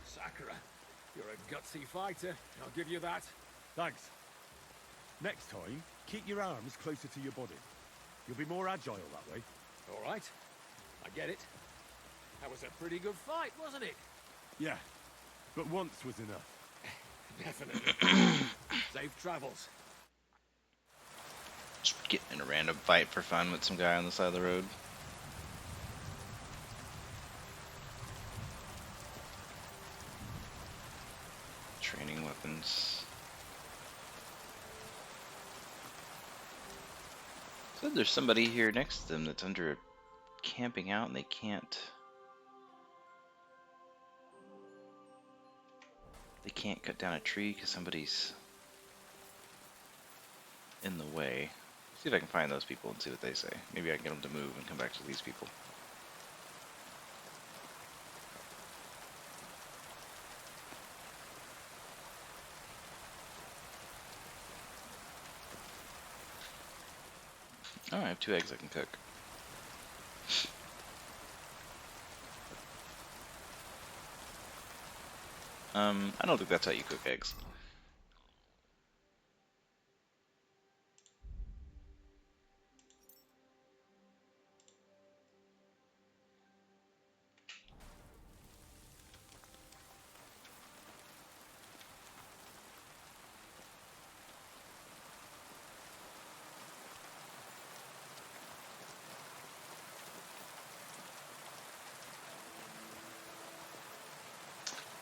Sakura, you're a gutsy fighter. I'll give you that. Thanks. Next time, keep your arms closer to your body. You'll be more agile that way. All right. I get it. That was a pretty good fight, wasn't it? Yeah, but once was enough. Definitely. Safe travels. Just getting in a random fight for fun with some guy on the side of the road. Training weapons. So there's somebody here next to them that's under camping out and they can't They can't cut down a tree because somebody's in the way. See if I can find those people and see what they say. Maybe I can get them to move and come back to these people. Oh, I have 2 eggs I can cook. I don't think that's how you cook eggs.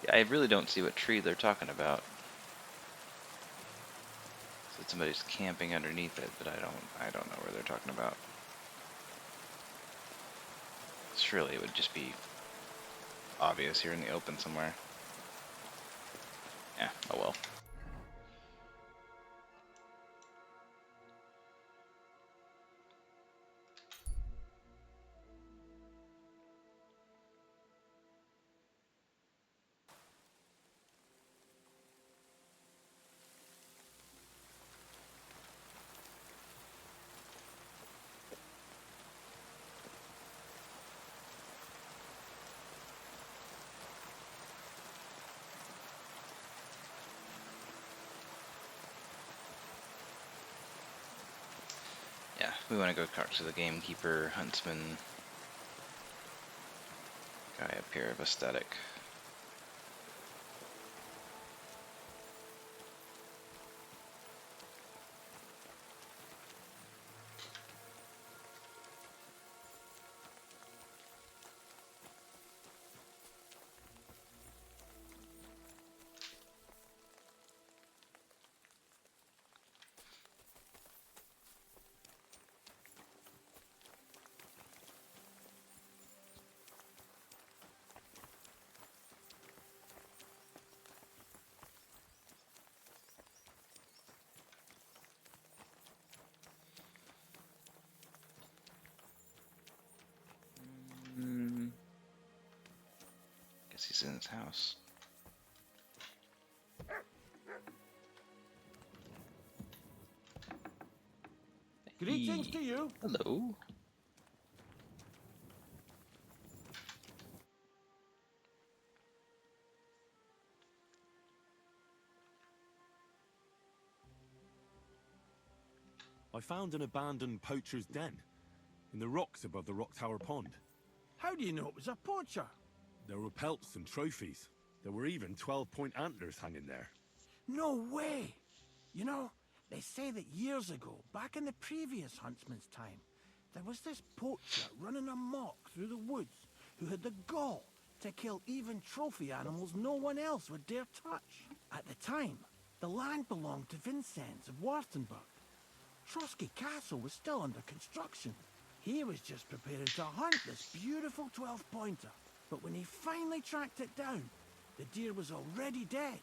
Yeah, I really don't see what tree they're talking about. So somebody's camping underneath it, but I don't know where they're talking about. Surely it would just be obvious here in the open somewhere. Yeah, oh well. Yeah, we want to go talk to the gamekeeper, huntsman, guy up here of aesthetic. Guess he's in his house. Greetings Hey. to you. Hello. I found an abandoned poacher's den in the rocks above the Rock Tower Pond. How do you know it was a poacher? There were pelts and trophies. There were even 12-point antlers hanging there. No way! You know, they say that years ago, back in the previous huntsman's time, there was this poacher running amok through the woods who had the gall to kill even trophy animals no one else would dare touch. At the time, the land belonged to Vincenz of Wartenburg. Trotsky Castle was still under construction. He was just preparing to hunt this beautiful 12-pointer. But when he finally tracked it down, the deer was already dead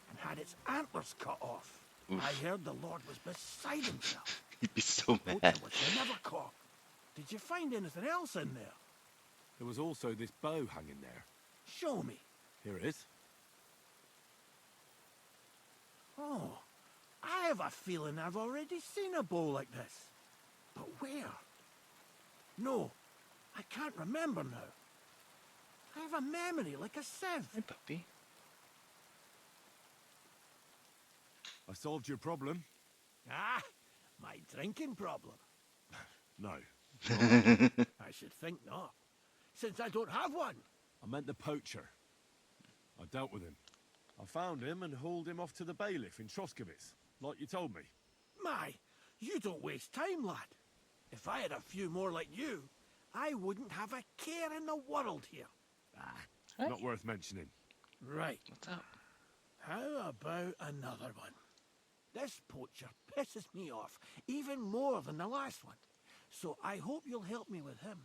and had its antlers cut off. Oof. I heard the Lord was beside himself. He'd be so Poacher mad. was never caught. Did you find anything else in there? There was also this bow hanging there. Show me. Here it is. Oh, I have a feeling I've already seen a bow like this. But where? No, I can't remember now. I have a memory like a sieve. Hey, puppy. I solved your problem. Ah, my drinking problem. No, I should think not, since I don't have one. I meant the poacher. I dealt with him. I found him and hauled him off to the bailiff in Troskowitz, like you told me. My, you don't waste time, lad. If I had a few more like you, I wouldn't have a care in the world here. Not worth mentioning. Right. What's up? How about another one? This poacher pisses me off even more than the last one. So I hope you'll help me with him.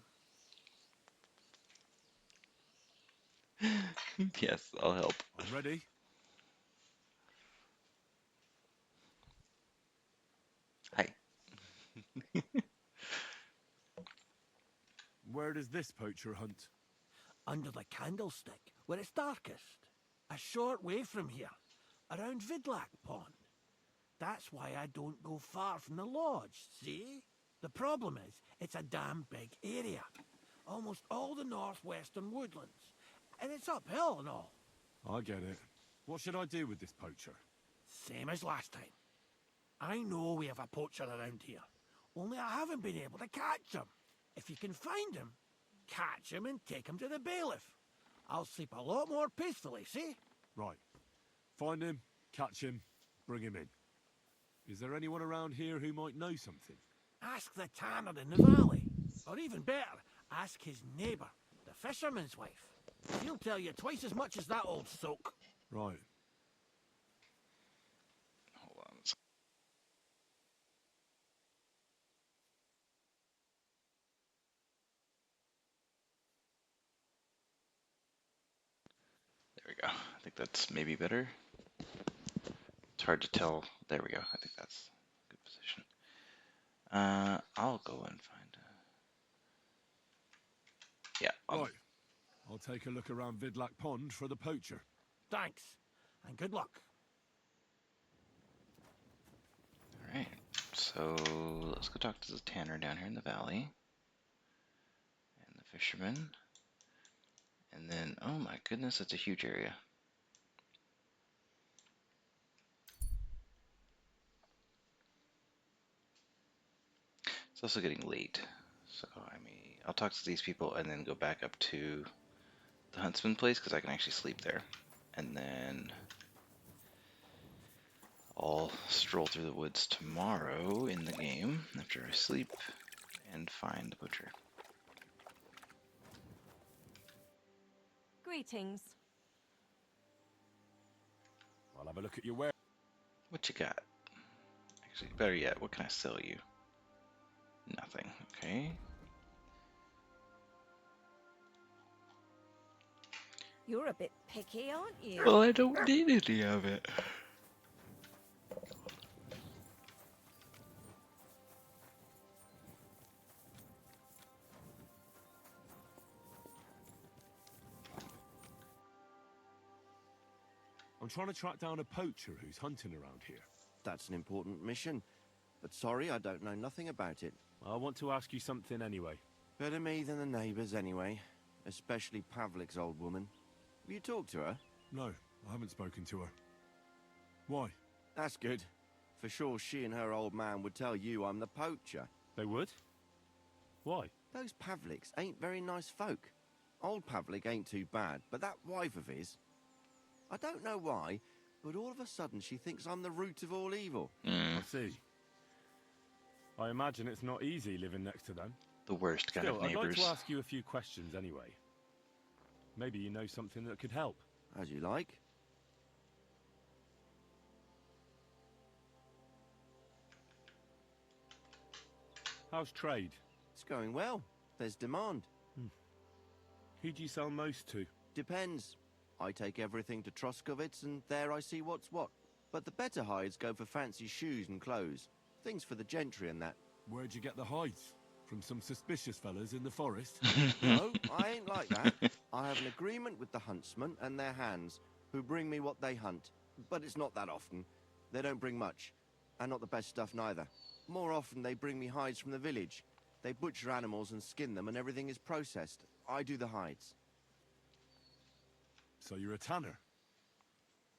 Yes, I'll help. I'm ready. Where does this poacher hunt? Under the candlestick, where it's darkest. A short way from here, around Vidlac Pond. That's why I don't go far from the lodge, see? The problem is, it's a damn big area. Almost all the northwestern woodlands. And it's uphill and all. I get it. What should I do with this poacher? Same as last time. I know we have a poacher around here. Only I haven't been able to catch him. If you can find him, catch him and take him to the bailiff. I'll sleep a lot more peacefully, see? Right. Find him, catch him, bring him in. Is there anyone around here who might know something? Ask the tanner in the valley. Or even better, ask his neighbour, the fisherman's wife. She'll tell you twice as much as that old soak. Right. Hold on. There we go. I think that's maybe better. It's hard to tell. There we go. I think that's a good position. I'll go and find. Yeah. Right. I'll take a look around Vidlac Pond for the poacher. Thanks, and good luck. All right. So let's go talk to the tanner down here in the valley, and the fisherman, and then oh my goodness, that's a huge area. It's also getting late, so I'll talk to these people and then go back up to the huntsman place because I can actually sleep there, and then I'll stroll through the woods tomorrow in the game after I sleep and find the butcher. Greetings. I'll have a look at your ware. What you got? Actually, better yet, what can I sell you? Nothing. Okay. You're a bit picky, aren't you? Well, I don't need any of it. I'm trying to track down a poacher who's hunting around here. That's an important mission. But sorry, I don't know nothing about it. I want to ask you something anyway. Better me than the neighbours anyway. Especially Pavlik's old woman. Have you talked to her? No, I haven't spoken to her. Why? That's good. For sure she and her old man would tell you I'm the poacher. They would? Why? Those Pavliks ain't very nice folk. Old Pavlik ain't too bad, but that wife of his... I don't know why, but all of a sudden she thinks I'm the root of all evil. I see. I imagine it's not easy living next to them. The worst kind Still, of I'd like neighbors. to ask you a few questions anyway. Maybe you know something that could help. As you like. How's trade? It's going well. There's demand. Who do you sell most to? Depends. I take everything to Troskovitz and there I see what's what. But the better hides go for fancy shoes and clothes. Things for the gentry and that. Where'd you get the hides? From some suspicious fellas in the forest? No, I ain't like that. I have an agreement with the huntsmen and their hands, who bring me what they hunt. But it's not that often. They don't bring much. And not the best stuff neither. More often they bring me hides from the village. They butcher animals and skin them and everything is processed. I do the hides. So you're a tanner?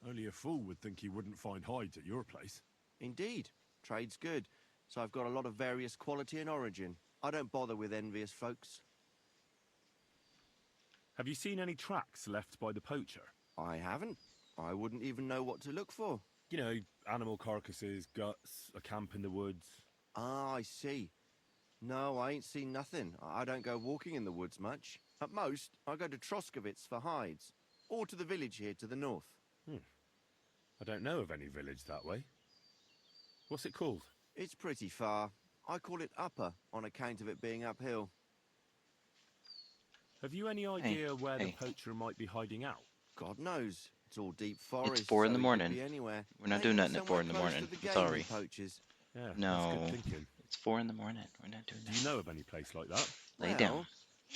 Only a fool would think he wouldn't find hides at your place. Indeed. Trade's good. So I've got a lot of various quality and origin. I don't bother with envious folks. Have you seen any tracks left by the poacher? I haven't. I wouldn't even know what to look for. You know, animal carcasses, guts, a camp in the woods. Ah, I see. No, I ain't seen nothing. I don't go walking in the woods much. At most, I go to Troskovitz for hides. Or to the village here to the north. I don't know of any village that way. What's it called? It's pretty far. I call it Upper, on account of it being uphill. Have you any idea where the poacher might be hiding out? God knows. It's all deep forest. It's 4 in the so he could morning. be anywhere. We're not Maybe doing nothing at 4 in the somewhere close morning. to the game Sorry. with poachers. Yeah, No. that's good thinking. It's 4 in the morning. We're not doing that. Do you know of any place like that? Lay Well, down.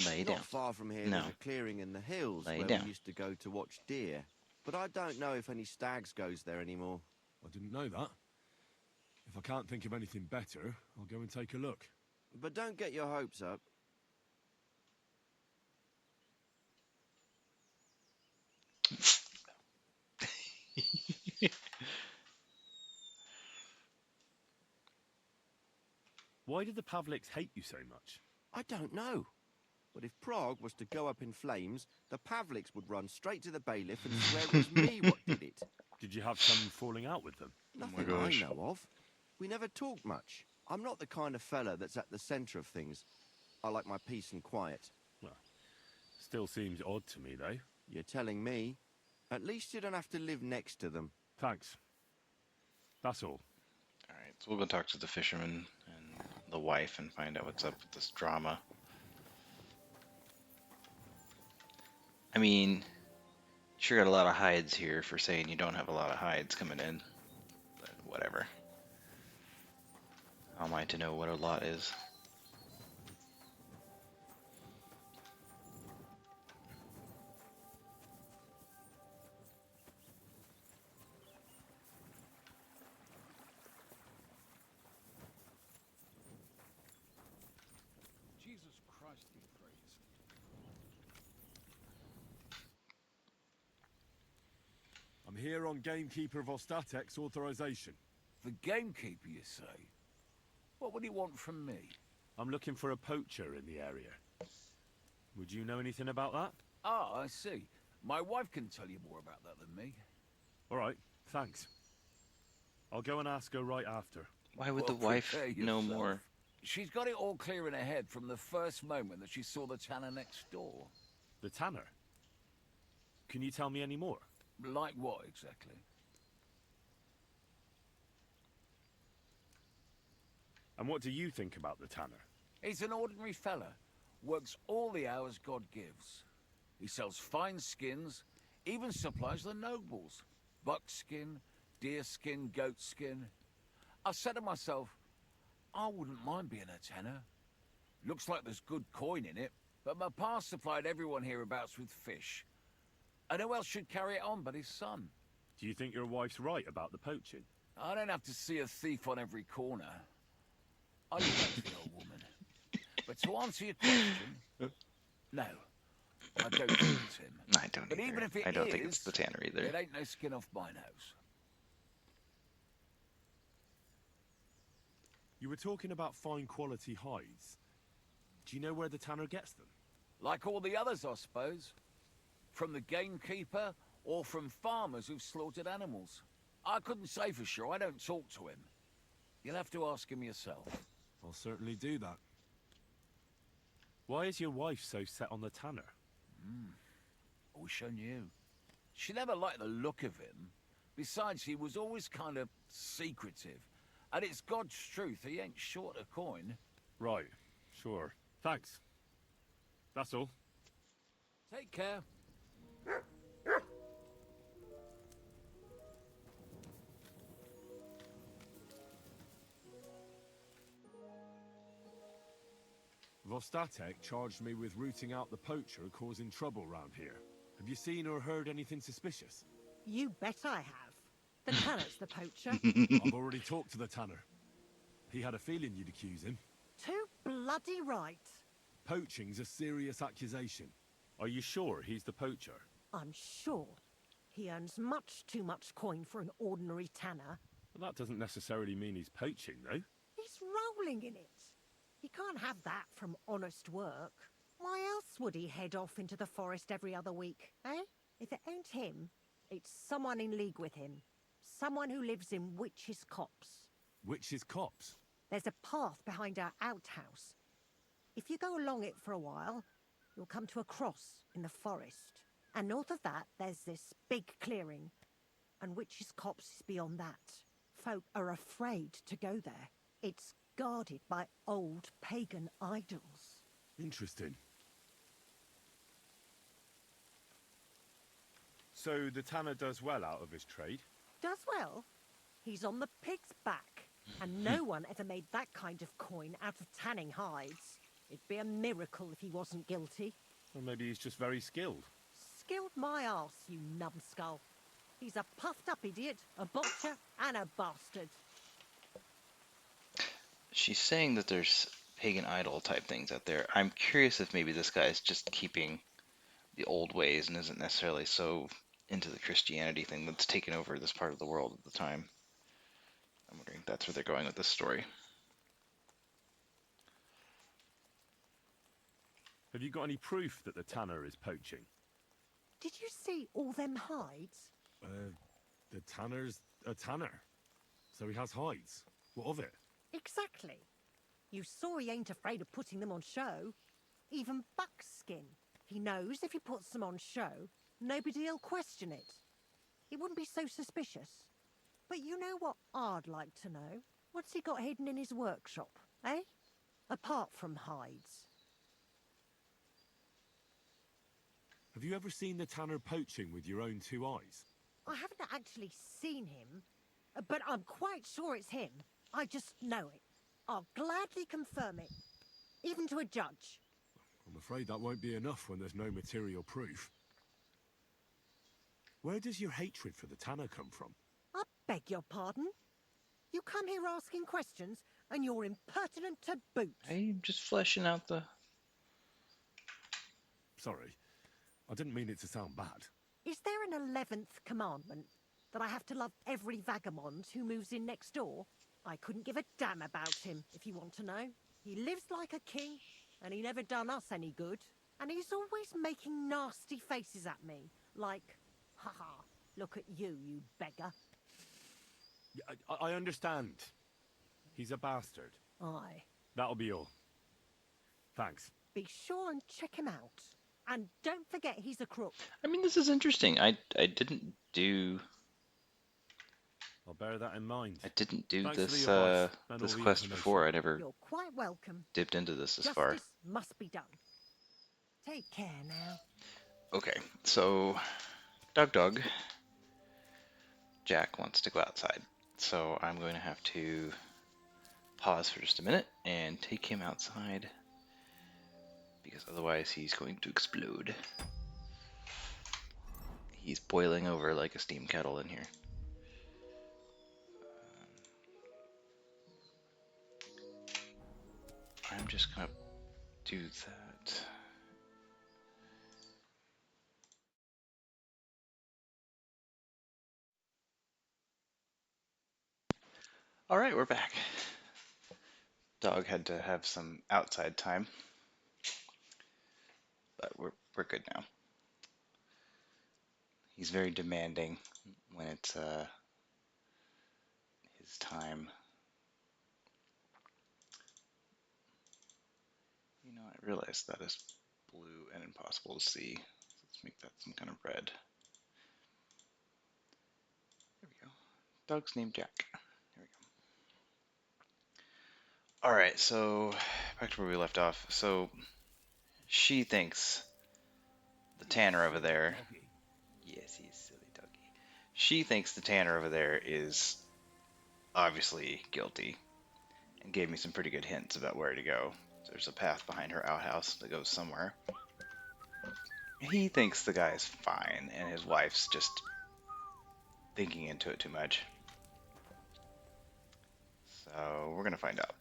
Lay Not down. far from here, No. there's a clearing in the hills Lay where down. we used to go to watch deer. But I don't know if any stags goes there anymore. I didn't know that. If I can't think of anything better, I'll go and take a look. But don't get your hopes up. Why did the Pavliks hate you so much? I don't know. But if Prague was to go up in flames, the Pavliks would run straight to the bailiff and swear it was me what did it. Did you have some falling out with them? Nothing I gosh. know of. We never talked much. I'm not the kind of fella that's at the centre of things. I like my peace and quiet. Well, still seems odd to me, though. You're telling me? At least you don't have to live next to them. Thanks. That's all. Alright, so we'll go talk to the fisherman and the wife and find out what's up with this drama. I mean, sure got a lot of hides here for saying you don't have a lot of hides coming in. But whatever. How am I to know what a lot is? Jesus Christ be praised. I'm here on Gamekeeper of Ostatek's authorization. The gamekeeper, you say? What would he want from me? I'm looking for a poacher in the area. Would you know anything about that? Ah, I see. My wife can tell you more about that than me. All right, thanks. I'll go and ask her right after. Why would the Well, wife prepare know yourself. more? She's got it all clear in her head from the first moment that she saw the tanner next door. The tanner? Can you tell me any more? Like what, exactly? And what do you think about the tanner? He's an ordinary fella. Works all the hours God gives. He sells fine skins, even supplies the nobles. Buckskin, deerskin, goatskin. I said to myself, I wouldn't mind being a tanner. Looks like there's good coin in it, but my pa supplied everyone hereabouts with fish. And who else should carry it on but his son? Do you think your wife's right about the poaching? I don't have to see a thief on every corner. I look after the old woman. But to answer your question, no, I don't think it's him. I don't But either. even if it I don't think is, it's the tanner either. it ain't no skin off my nose. You were talking about fine quality hides. Do you know where the tanner gets them? Like all the others, I suppose. From the gamekeeper or from farmers who've slaughtered animals. I couldn't say for sure. I don't talk to him. You'll have to ask him yourself. I'll certainly do that. Why is your wife so set on the tanner? I wish I knew. She never liked the look of him. Besides, he was always kind of secretive. And it's God's truth, he ain't short a coin. Right, sure. Thanks. That's all. Take care. Vostatek charged me with rooting out the poacher causing trouble round here. Have you seen or heard anything suspicious? You bet I have. The tanner's the poacher. I've already talked to the tanner. He had a feeling you'd accuse him. Too bloody right. Poaching's a serious accusation. Are you sure he's the poacher? I'm sure. He earns much too much coin for an ordinary tanner. Well, that doesn't necessarily mean he's poaching, though. He's rolling in it. He can't have that from honest work. Why else would he head off into the forest every other week, eh? If it ain't him, it's someone in league with him. Someone who lives in Witch's Copse. Witch's Copse? There's a path behind our outhouse. If you go along it for a while, you'll come to a cross in the forest. And north of that, there's this big clearing. And Witch's Copse is beyond that. Folk are afraid to go there. It's guarded by old pagan idols. Interesting. So the tanner does well out of his trade? Does well. He's on the pig's back. And no one ever made that kind of coin out of tanning hides. It'd be a miracle if he wasn't guilty. Or maybe he's just very skilled. Skilled my arse, you numbskull. He's a puffed-up idiot, a botcher, and a bastard. She's saying that there's pagan idol type things out there. I'm curious if maybe this guy's just keeping the old ways and isn't necessarily so into the Christianity thing that's taken over this part of the world at the time. I'm wondering if that's where they're going with this story. Have you got any proof that the tanner is poaching? Did you see all them hides? The tanner's a tanner. So he has hides. What of it? Exactly. You saw he ain't afraid of putting them on show. Even buckskin. He knows if he puts them on show, nobody'll question it. He wouldn't be so suspicious. But you know what I'd like to know? What's he got hidden in his workshop, eh? Apart from hides. Have you ever seen the tanner poaching with your own two eyes? I haven't actually seen him, but I'm quite sure it's him. I just know it. I'll gladly confirm it, even to a judge. I'm afraid that won't be enough when there's no material proof. Where does your hatred for the tanner come from? I beg your pardon? You come here asking questions, and you're impertinent to boot. I'm just fleshing out the... Sorry, I didn't mean it to sound bad. Is there an 11th commandment? That I have to love every vagabond who moves in next door? I couldn't give a damn about him, if you want to know. He lives like a king, and he never done us any good. And he's always making nasty faces at me, like, ha, look at you, you beggar. I understand. He's a bastard. Aye. That'll be all. Thanks. Be sure and check him out. And don't forget he's a crook. I mean, this is interesting. I didn't do... I'll bear that in mind. I didn't do Thanks this for the advice and this all the quest information. before. I never You're quite welcome. dipped into this Justice far. must be done. Take care now. Okay, so Dog Jack wants to go outside. So I'm going to have to pause for just a minute and take him outside because otherwise he's going to explode. He's boiling over like a steam kettle in here. I'm just gonna do that. Alright, we're back. Dog had to have some outside time, but we're good now. He's very demanding when it's his time. You know, I realize that is blue and impossible to see. Let's make that some kind of red. There we go. Dog's named Jack. There we go. Alright, so back to where we left off. So she thinks the tanner over there... Yes, he's silly doggy. She thinks the tanner over there is obviously guilty and gave me some pretty good hints about where to go. There's a path behind her outhouse that goes somewhere. He thinks the guy is fine and his wife's just thinking into it too much. So we're gonna find out.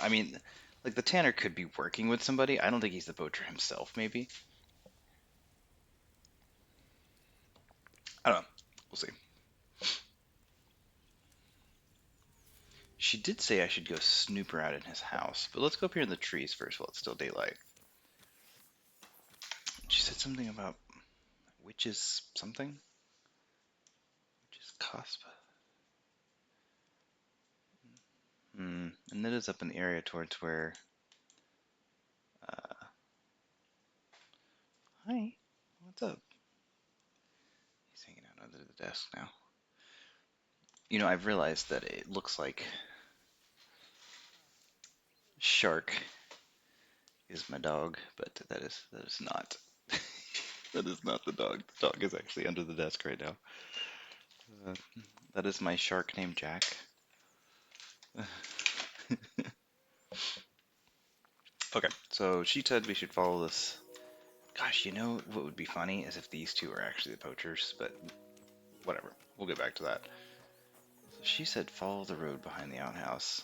I mean, like, the tanner could be working with somebody. I don't think he's the poacher himself, maybe. I don't know. We'll see. She did say I should go snoop around in his house, but let's go up here in the trees first while it's still daylight. She said something about witches something? Witches cusp? And that is up in the area towards where... Hi, what's up? He's hanging out under the desk now. You know, I've realized that it looks like Shark is my dog, but that is not. That is not the dog. The dog is actually under the desk right now. That is my shark named Jack. Okay, so she said we should follow this. Gosh, you know what would be funny is if these two are actually the poachers, but whatever. We'll get back to that. So she said follow the road behind the outhouse.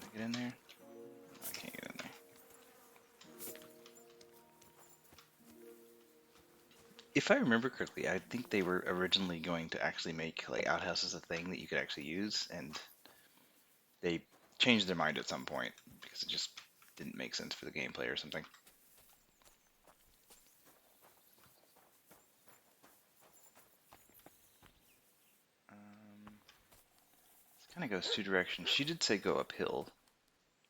Can I get in there? No, I can't get in there. If I remember correctly, I think they were originally going to actually make like outhouses a thing that you could actually use, and they changed their mind at some point because it just didn't make sense for the gameplay or something. This kind of goes two directions. She did say go uphill.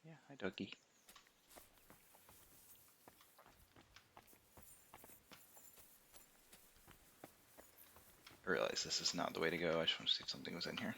Yeah, hi doggy. I realize this is not the way to go. I just want to see if something was in here.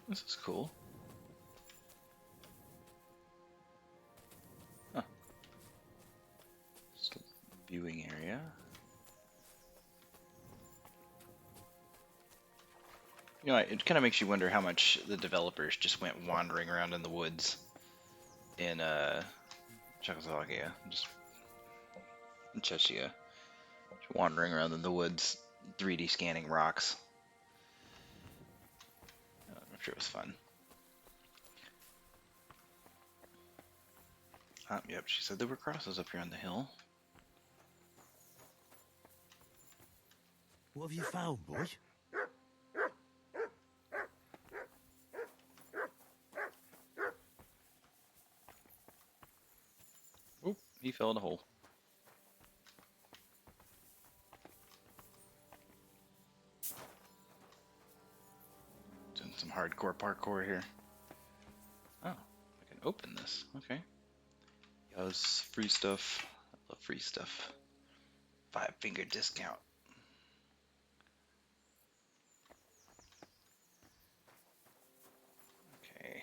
This is cool. Huh. Just a viewing area. You know, it kind of makes you wonder how much the developers just went wandering around in the woods in Czechoslovakia, just in Czechia, just wandering around in the woods, 3D scanning rocks. I'm sure it was fun. Yep, she said there were crosses up here on the hill. What have you found, boy? Oh, he fell in a hole. Doing some hardcore parkour here. Oh, I can open this. Okay. Yes, free stuff. I love free stuff. 5-finger discount. Okay.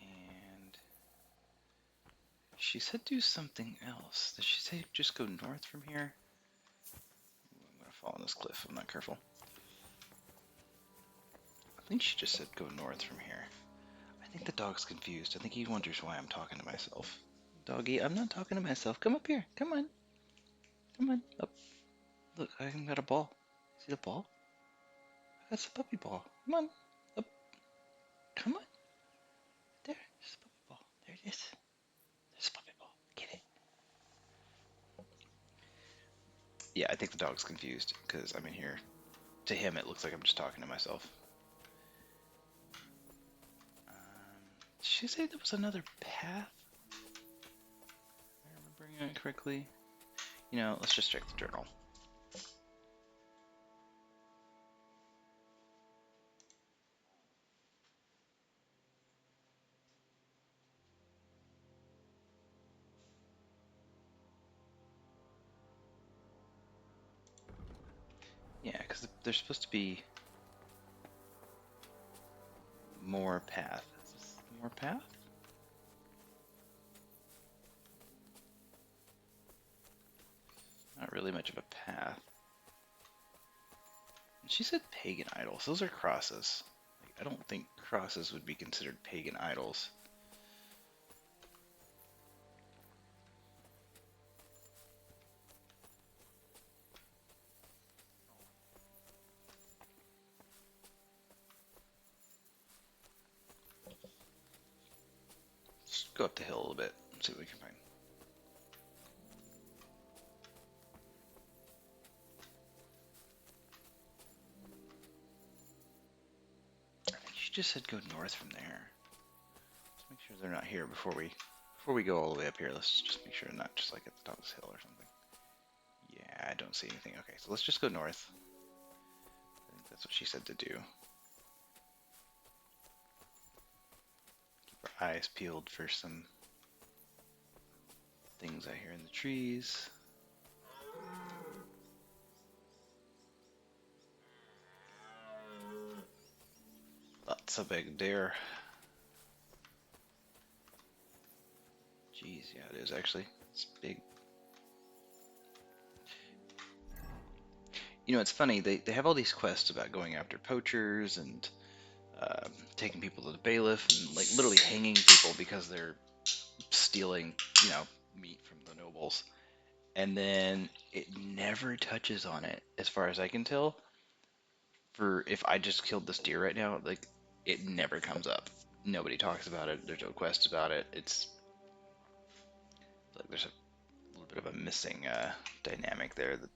And she said do something else. Did she say just go north from here? I'm gonna fall on this cliff. I'm not careful. I think she just said go north from here. I think the dog's confused. I think he wonders why I'm talking to myself. Doggy, I'm not talking to myself. Come up here. Come on. Come on. Up. Look, I even got a ball. See the ball? That's a puppy ball. Come on. Up. Come on. There. There's a puppy ball. There it is. There's a puppy ball. Get it. Yeah, I think the dog's confused because I'm in here. To him, it looks like I'm just talking to myself. Did she say there was another path? Am I remembering it correctly? You know, let's just check the journal. Yeah, because there's supposed to be more path. Is this more path? Not really much of a path. And she said pagan idols. Those are crosses. Like, I don't think crosses would be considered pagan idols. Let's go up the hill a little bit and see what we can find. I think she just said go north from there. Let's make sure they're not here before we go all the way up here. Let's just make sure they're not just like at the top of this hill or something. Yeah, I don't see anything. Okay, so let's just go north. That's what she said to do. Keep our eyes peeled for some things I hear in the trees. That's a big deer. Jeez, yeah, it is actually. It's big. You know, it's funny, they have all these quests about going after poachers and taking people to the bailiff and like literally hanging people because they're stealing, you know, meat from the nobles. And then it never touches on it, as far as I can tell. For if I just killed this deer right now, like it never comes up. Nobody talks about it. There's no quests about it. It's like there's a little bit of a missing dynamic there that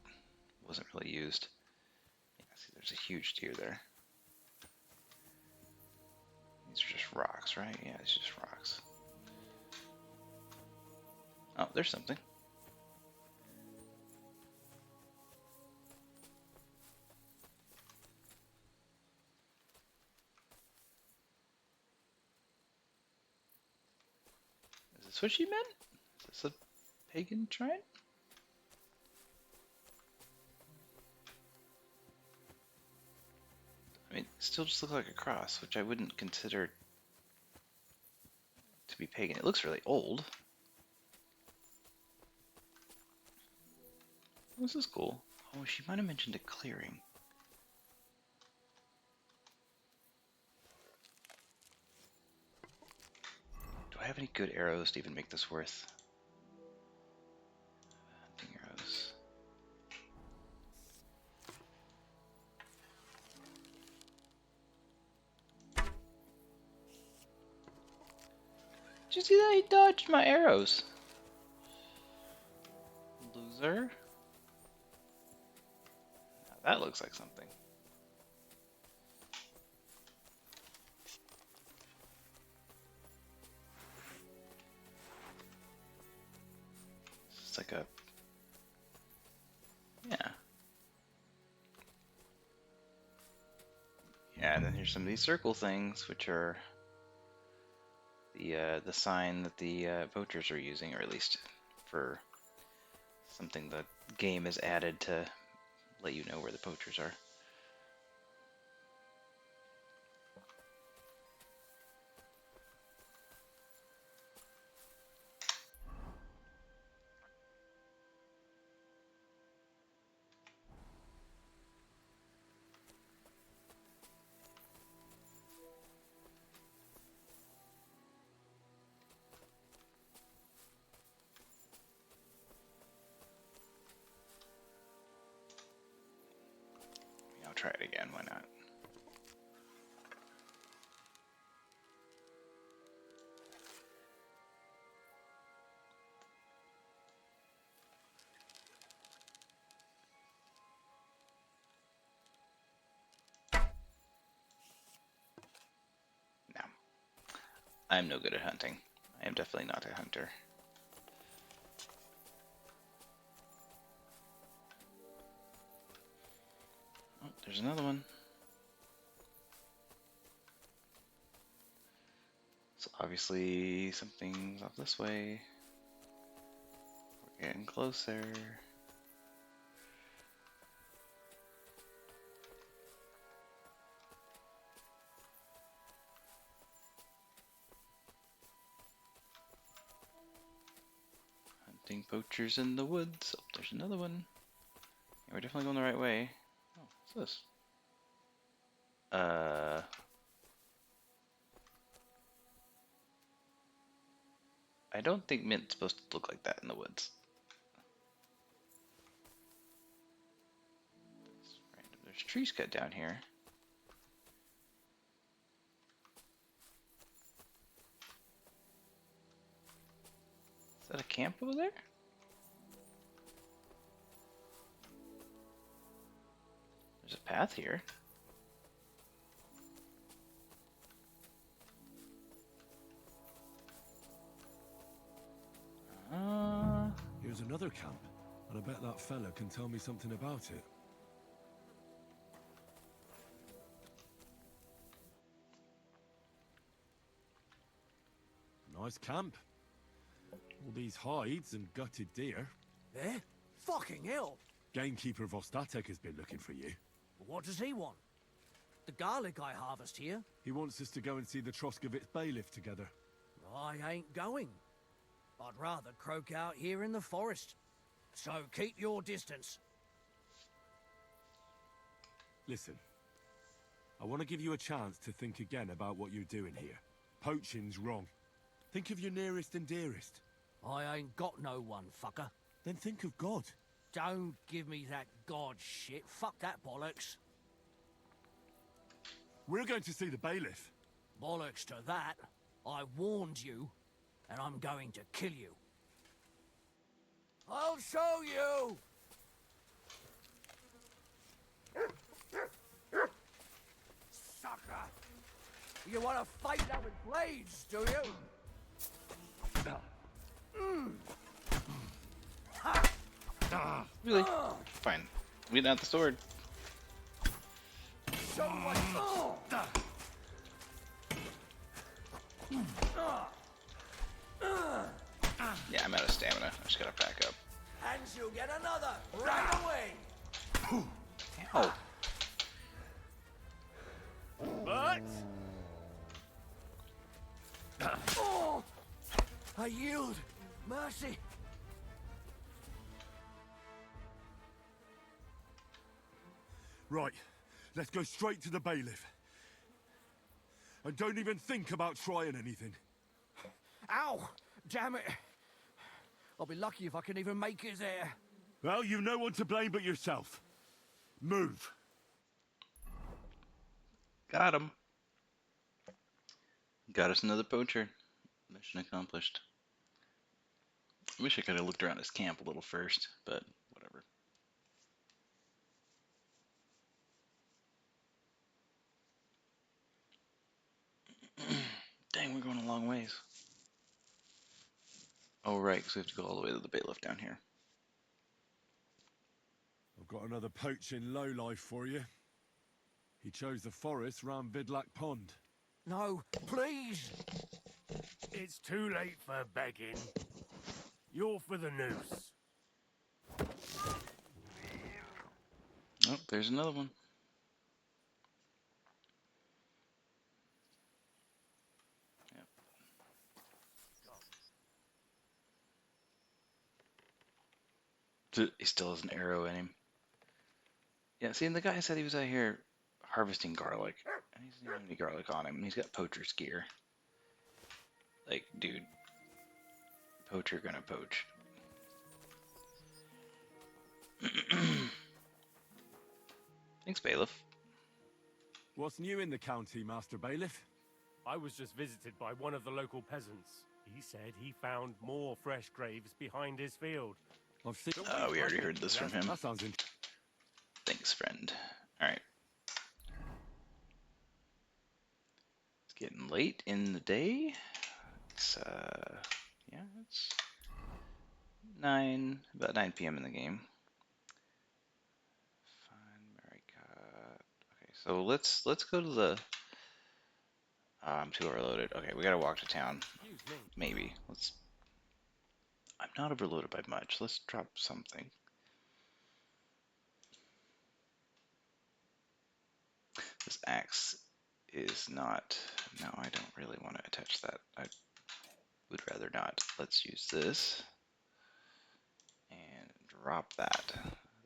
wasn't really used. Yeah, see, there's a huge deer there. These are just rocks, right? Yeah, it's just rocks. Oh, there's something. Is this what she meant? Is this a pagan shrine? I mean, it still just looks like a cross, which I wouldn't consider to be pagan. It looks really old. This is cool. Oh, she might have mentioned a clearing. Do I have any good arrows to even make this worth? Hunting arrows. Did you see that? He dodged my arrows. Loser. Now that looks like something. It's like a... Yeah. Yeah, and then here's some of these circle things, which are the sign that the poachers are using, or at least for something the game has added to let you know where the poachers are. I'll try it again, why not? No. I'm no good at hunting. I am definitely not a hunter. Oh, there's another one. So obviously something's off this way. We're getting closer. Hunting poachers in the woods. Oh, there's another one. Yeah, we're definitely going the right way. Oh, what's this? I don't think mint's supposed to look like that in the woods. There's trees cut down here. Is that a camp over there? There's a path here. Here's another camp, and I bet that fella can tell me something about it. Nice camp. All these hides and gutted deer. Eh? Fucking hell! Gamekeeper Vostatek has been looking for you. What does he want? The garlic I harvest here? He wants us to go and see the Troskovitz bailiff together. I ain't going. I'd rather croak out here in the forest. So keep your distance. Listen, I want to give you a chance to think again about what you're doing here. Poaching's wrong. Think of your nearest and dearest. I ain't got no one, fucker. Then think of God. Don't give me that god shit. Fuck that bollocks. We're going to see the bailiff. Bollocks to that. I warned you, and I'm going to kill you. I'll show you! Sucker! You want to fight now with blades, do you? Really? Fine. We didn't have the sword. Show what... Yeah, I'm out of stamina. I just gotta back up. And you'll get another right away! Ow. But... I yield. Mercy. Right, let's go straight to the bailiff. And don't even think about trying anything. Ow! Damn it! I'll be lucky if I can even make it there. Well, you've no one to blame but yourself. Move. Got him. Got us another poacher. Mission accomplished. I wish I could have looked around his camp a little first, but whatever. Dang, we're going a long ways. Oh, right, because we have to go all the way to the bailiff down here. I've got another poaching lowlife for you. He chose the forest round Vidlak Pond. No, please! It's too late for begging. You're for the noose. Oh, there's another one. Yep. He still has an arrow in him. Yeah, see, and the guy said he was out here harvesting garlic. And he's not any garlic on him, and he's got poacher's gear. Like, dude. Poacher gonna poach. Thanks, bailiff. What's new in the county, Master Bailiff? I was just visited by one of the local peasants. He said he found more fresh graves behind his field. I've seen... We already heard this from him. That sounds interesting. Thanks, friend. Alright. It's getting late in the day. It's, yeah, it's about 9 p.m. in the game. Okay, so let's go to the... I'm too overloaded. Okay, we gotta walk to town. Maybe. I'm not overloaded by much. Let's drop something. This axe is not... No, I don't really want to attach that. I would rather not. Let's use this. And drop that.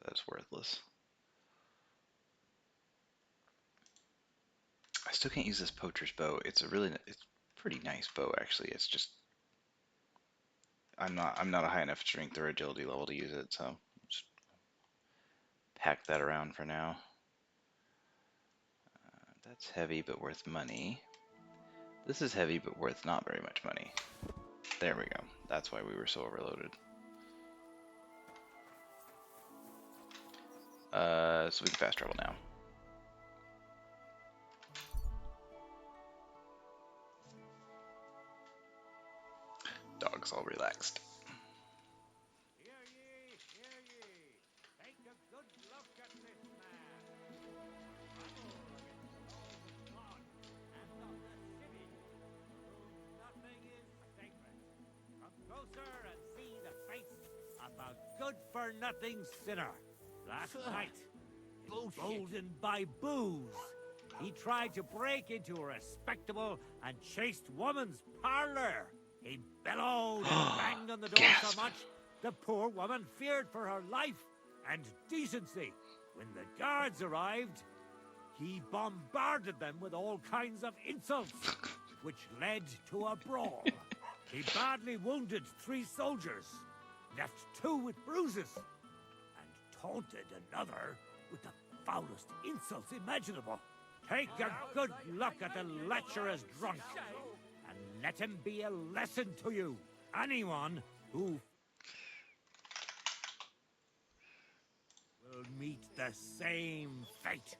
That's worthless. I still can't use this poacher's bow. It's a pretty nice bow, actually. It's just... I'm not a high enough strength or agility level to use it, so just pack that around for now. That's heavy but worth money. This is heavy but worth not very much money. There we go. That's why we were so overloaded. So we can fast travel now. Dog's all relaxed. Hear ye, hear ye. Take a good look at this man. Struggle against all the God and of the city, whom nothing is sacred. I'm a good-for-nothing sinner. Last night, emboldened by booze, he tried to break into a respectable and chaste woman's parlor. He bellowed and banged on the door so much, the poor woman feared for her life and decency. When the guards arrived, he bombarded them with all kinds of insults, which led to a brawl. He badly wounded 3 soldiers, left 2 with bruises, and taunted another with the foulest insults imaginable. Take a good look at the lecherous drunk, and let him be a lesson to you. Anyone who will meet the same fate.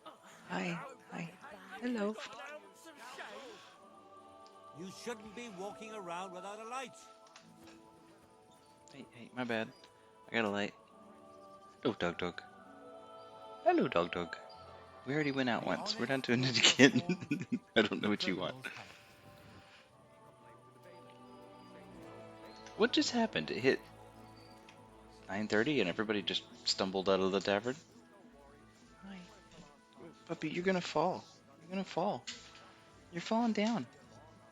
Hi. Hello. You shouldn't be walking around without a light. Hey, my bad. I got a light. Oh, Dog. Hello, Dog. We already went out once. We're not doing it again. I don't know what you want. What just happened? It hit 9:30 and everybody just stumbled out of the tavern? Hi. Puppy, you're gonna fall. You're gonna fall. You're falling down.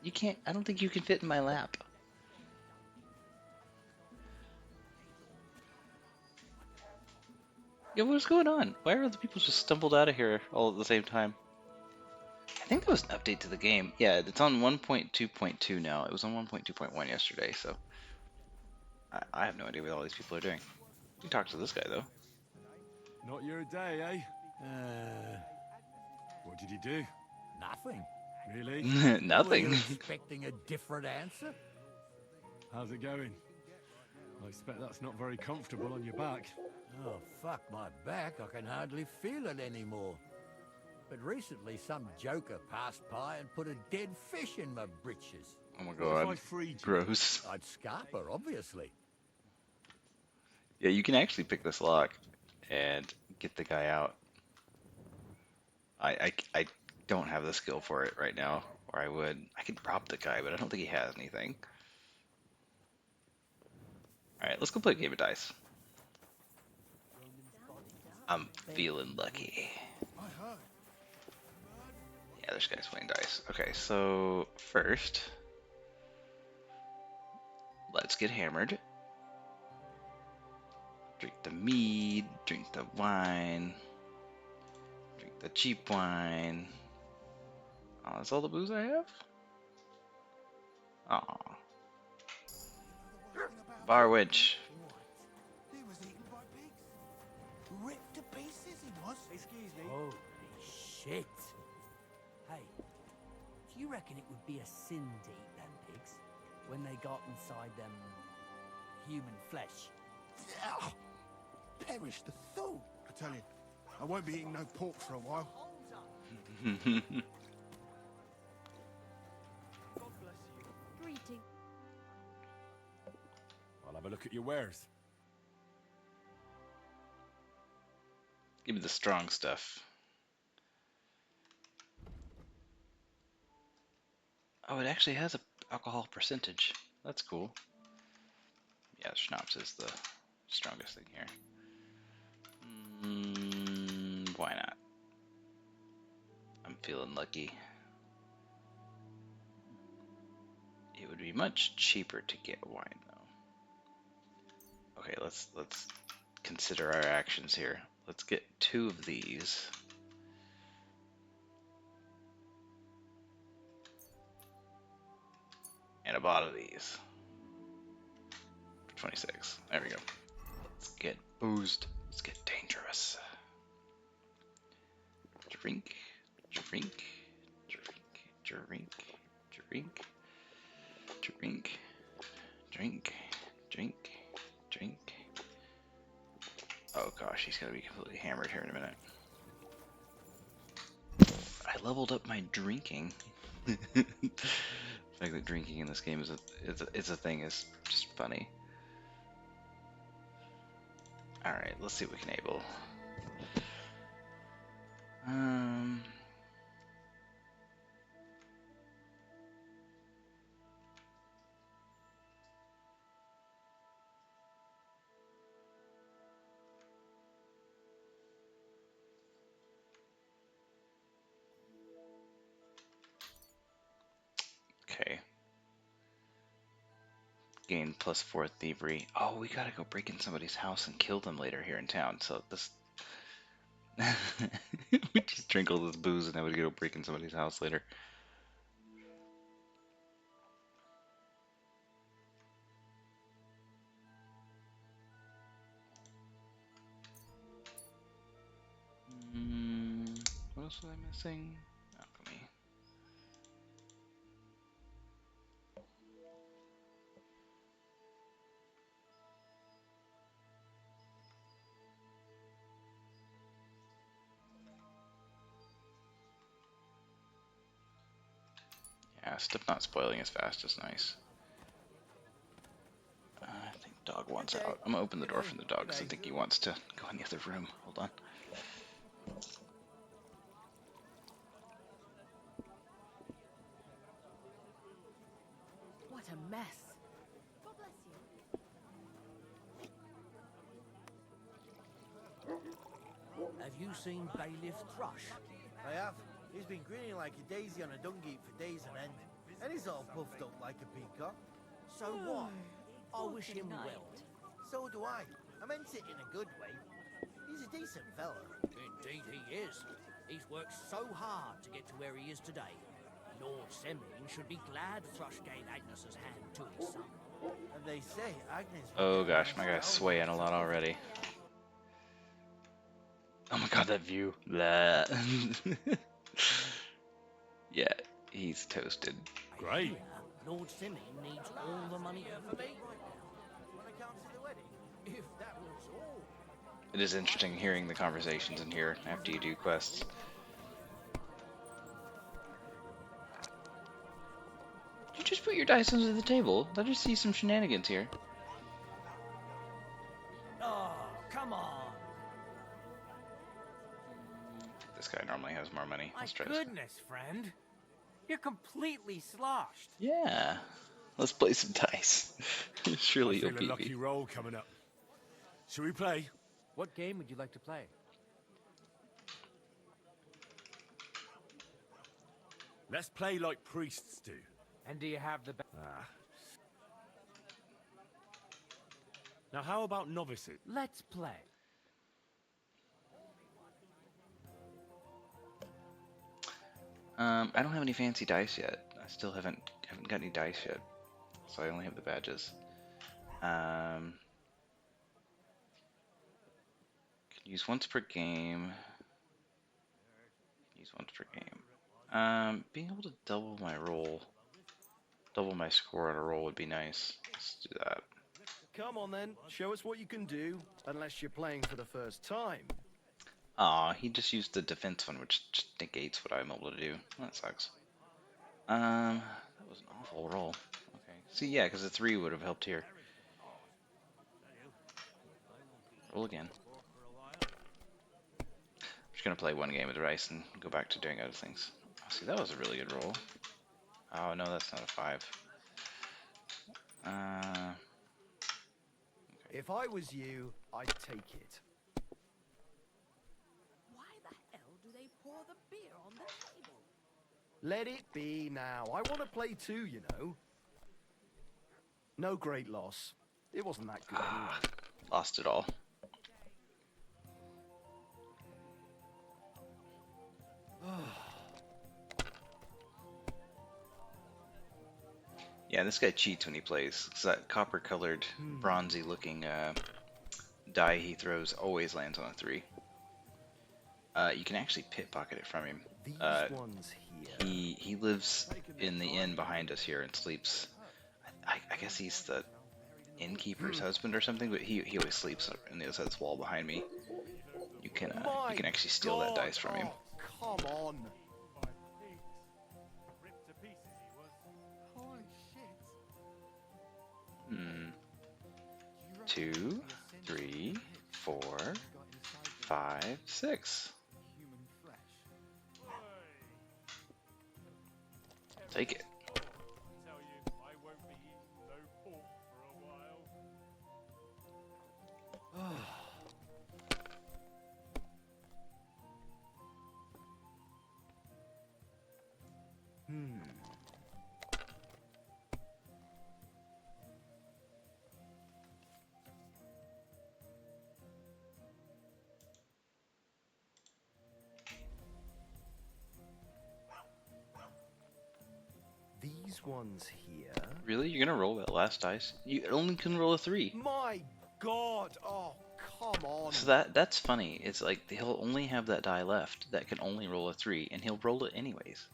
You can't, I don't think you can fit in my lap. Yeah, what's going on? Why are the people just stumbled out of here all at the same time? I think that was an update to the game. Yeah, it's on 1.2.2 now. It was on 1.2.1 yesterday, so I have no idea what all these people are doing. You talk to this guy, though. Not your day, eh? What did you do? Nothing. Really? Nothing. Were you expecting a different answer? How's it going? I expect that's not very comfortable on your back. Oh, fuck my back. I can hardly feel it anymore. But recently some joker passed by and put a dead fish in my britches. Oh my What if god. I freed you? Gross. I'd scarp her, obviously. Yeah, you can actually pick this lock and get the guy out. I don't have the skill for it right now, or I would. I could rob the guy, but I don't think he has anything. Alright, let's go play a game of dice. I'm feeling lucky. Yeah, this guy's playing dice. Okay, so first, let's get hammered. Drink the mead, drink the wine, drink the cheap wine. Oh, that's all the booze I have? Aw. Bar wench. He was eaten by pigs. Ripped to pieces, he was. Excuse me. Holy shit. Hey, do you reckon it would be a sin to eat them pigs when they got inside them human flesh? Ah, perish the thought. I tell you, I won't be eating no pork for a while. Greeting. I'll have a look at your wares. Give me the strong stuff. Oh, it actually has a alcohol percentage. That's cool. Yeah, schnapps is the strongest thing here. Why not? I'm feeling lucky. It would be much cheaper to get wine though. Okay, let's consider our actions here. Let's get 2 of these. And a bottle of these. For 26. There we go. Let's get boozed. Let's get dangerous. Drink, drink, drink, drink, drink, drink, drink, drink, drink. Oh gosh, he's gonna be completely hammered here in a minute. I leveled up my drinking. The fact that drinking in this game is a thing is just funny. Alright, let's see what we can enable. Gain +4 thievery. Oh, we gotta go break in somebody's house and kill them later here in town. So this, we just drink all this booze and then we go break in somebody's house later. What else was I missing? Alchemy. Yeah, stuff not spoiling as fast is nice. I think dog wants out. I'm gonna open the door for the dog because I think he wants to go in the other room. Hold on. What a mess. God bless you. Have you seen Bailiff Thrush? I have. He's been grinning like a daisy on a dung heap for days on end. And he's all puffed up like a peacock. So what? I wish him Good well. night. So do I. I meant it in a good way. He's a decent fella. Indeed he is. He's worked so hard to get to where he is today. Lord Semlin should be glad Thrush gave Agnes's hand to his son. And they say Agnes... Oh gosh, my guy's swaying a lot already. Oh my god, that view. Blah. Yeah, he's toasted. Great. Lord Semlin needs all the money he can get right now. On account of the wedding? If that was all. It is interesting hearing the conversations in here after you do quests. Did you just put your dice under the table? Let us see some shenanigans here. Oh, come on. This guy normally has more money. My Let's try this. goodness, friend. You're completely sloshed. Yeah. Let's play some dice. Surely I you'll feel a beat lucky me. roll coming up. Shall we play? What game would you like to play? Let's play like priests do. And do you have the... Ah. Now how about novices? Let's play. I don't have any fancy dice yet. I still haven't got any dice yet. So I only have the badges. Can use once per game. Use once per game. Being able to double my roll, double my score on a roll would be nice. Let's do that. Come on then, show us what you can do, unless you're playing for the first time. Aw, he just used the defense one, which just negates what I'm able to do. That sucks. That was an awful roll. Okay. See, yeah, because a 3 would have helped here. Roll again. I'm just gonna play one game of dice and go back to doing other things. Oh, see, that was a really good roll. Oh no, that's not a 5. If I was you, I'd take it. Why the hell do they pour the beer on the table? Let it be now. I want to play too, you know. No great loss. It wasn't that good anyway. Lost it all. Yeah, this guy cheats when he plays. It's that copper-colored, bronzy-looking die he throws always lands on a 3. You can actually pickpocket it from him. These ones here. He lives in the inn behind us here and sleeps. I guess he's the innkeeper's husband or something, but he always sleeps on the other side of this wall behind me. You can actually steal that dice from him. Oh, come on. Holy shit. 2, 3, 4, 5, 6. Take it. Tell you, I won't be eating no pork for a while. These ones here. Really? You're gonna roll that last dice? You only can roll a 3. My God! Oh, come on. So that's funny. It's like he'll only have that die left that can only roll a 3, and he'll roll it anyways.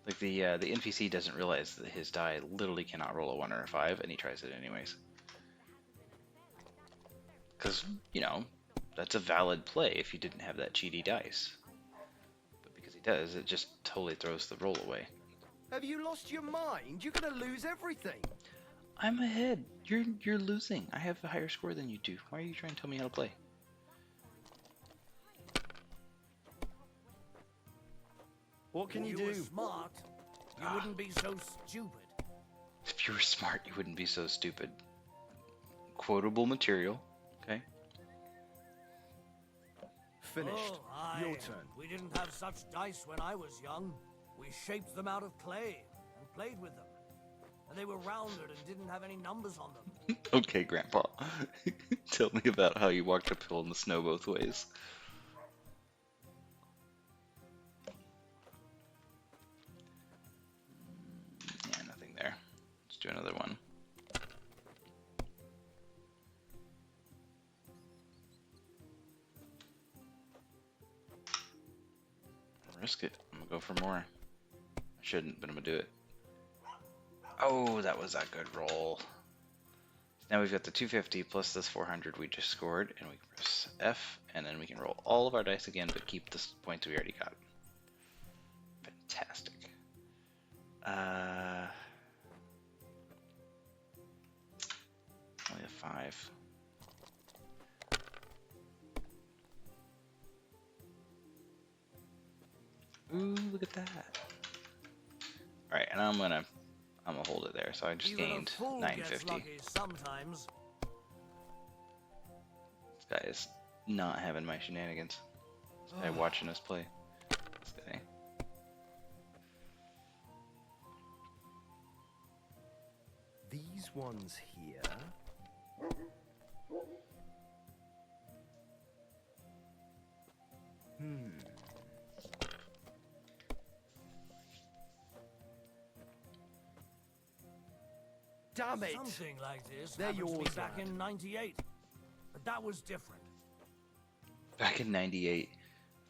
Like the NPC doesn't realize that his die literally cannot roll a 1 or a 5, and he tries it anyways. Because, you know, that's a valid play if you didn't have that cheaty dice. But because he does, it just totally throws the roll away. Have you lost your mind? You're gonna lose everything. I'm ahead. You're losing. I have a higher score than you do. Why are you trying to tell me how to play? What can you If do? you were smart, you wouldn't be so stupid. If you were smart, you wouldn't be so stupid. Quotable material. Okay. Finished. Oh, aye. Your turn. We didn't have such dice when I was young. We shaped them out of clay and played with them. And they were rounded and didn't have any numbers on them. Okay, Grandpa. Tell me about how you walked uphill in the snow both ways. Yeah, nothing there. Let's do another one. Risk it. I'm gonna go for more. I shouldn't, but I'm gonna do it. Oh, that was a good roll. Now we've got the 250 plus this 400 we just scored, and we can press F, and then we can roll all of our dice again, but keep the points we already got. Fantastic. Only a 5. Ooh, look at that. Alright, and I'm gonna hold it there, so I just Even gained a fool 950. gets lucky sometimes. This guy is not having my shenanigans. This guy watching us play. This guy. These ones here. Damn it! Something like this They're happened to me yours, back lad. in '98, but that was different. Back in 98.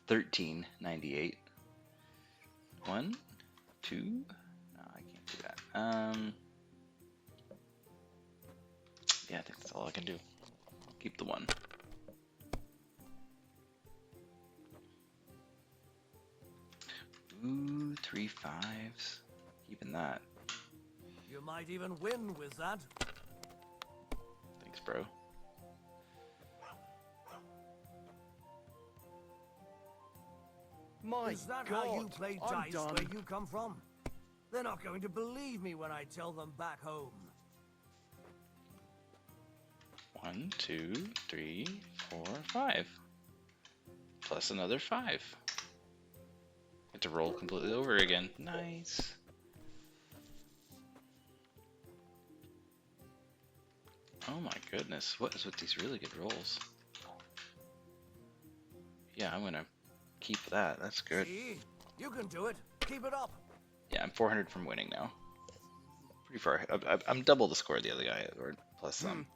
1398. 1, 2. No, I can't do that. Yeah, I think that's all I can do. I'll keep the 1. Ooh, 3 5s. Keeping that. You might even win with that. Thanks, bro. My Is that God! how you play I'm dice done. where you come from? They're not going to believe me when I tell them back home. 1, 2, 3, 4, 5. Plus another 5. Get to roll completely over again. Nice. Oh my goodness, what is with these really good rolls? Yeah, I'm gonna keep that. That's good. See? You can do it. Keep it up. Yeah, I'm 400 from winning now. Pretty far. I'm double the score of the other guy, or plus some.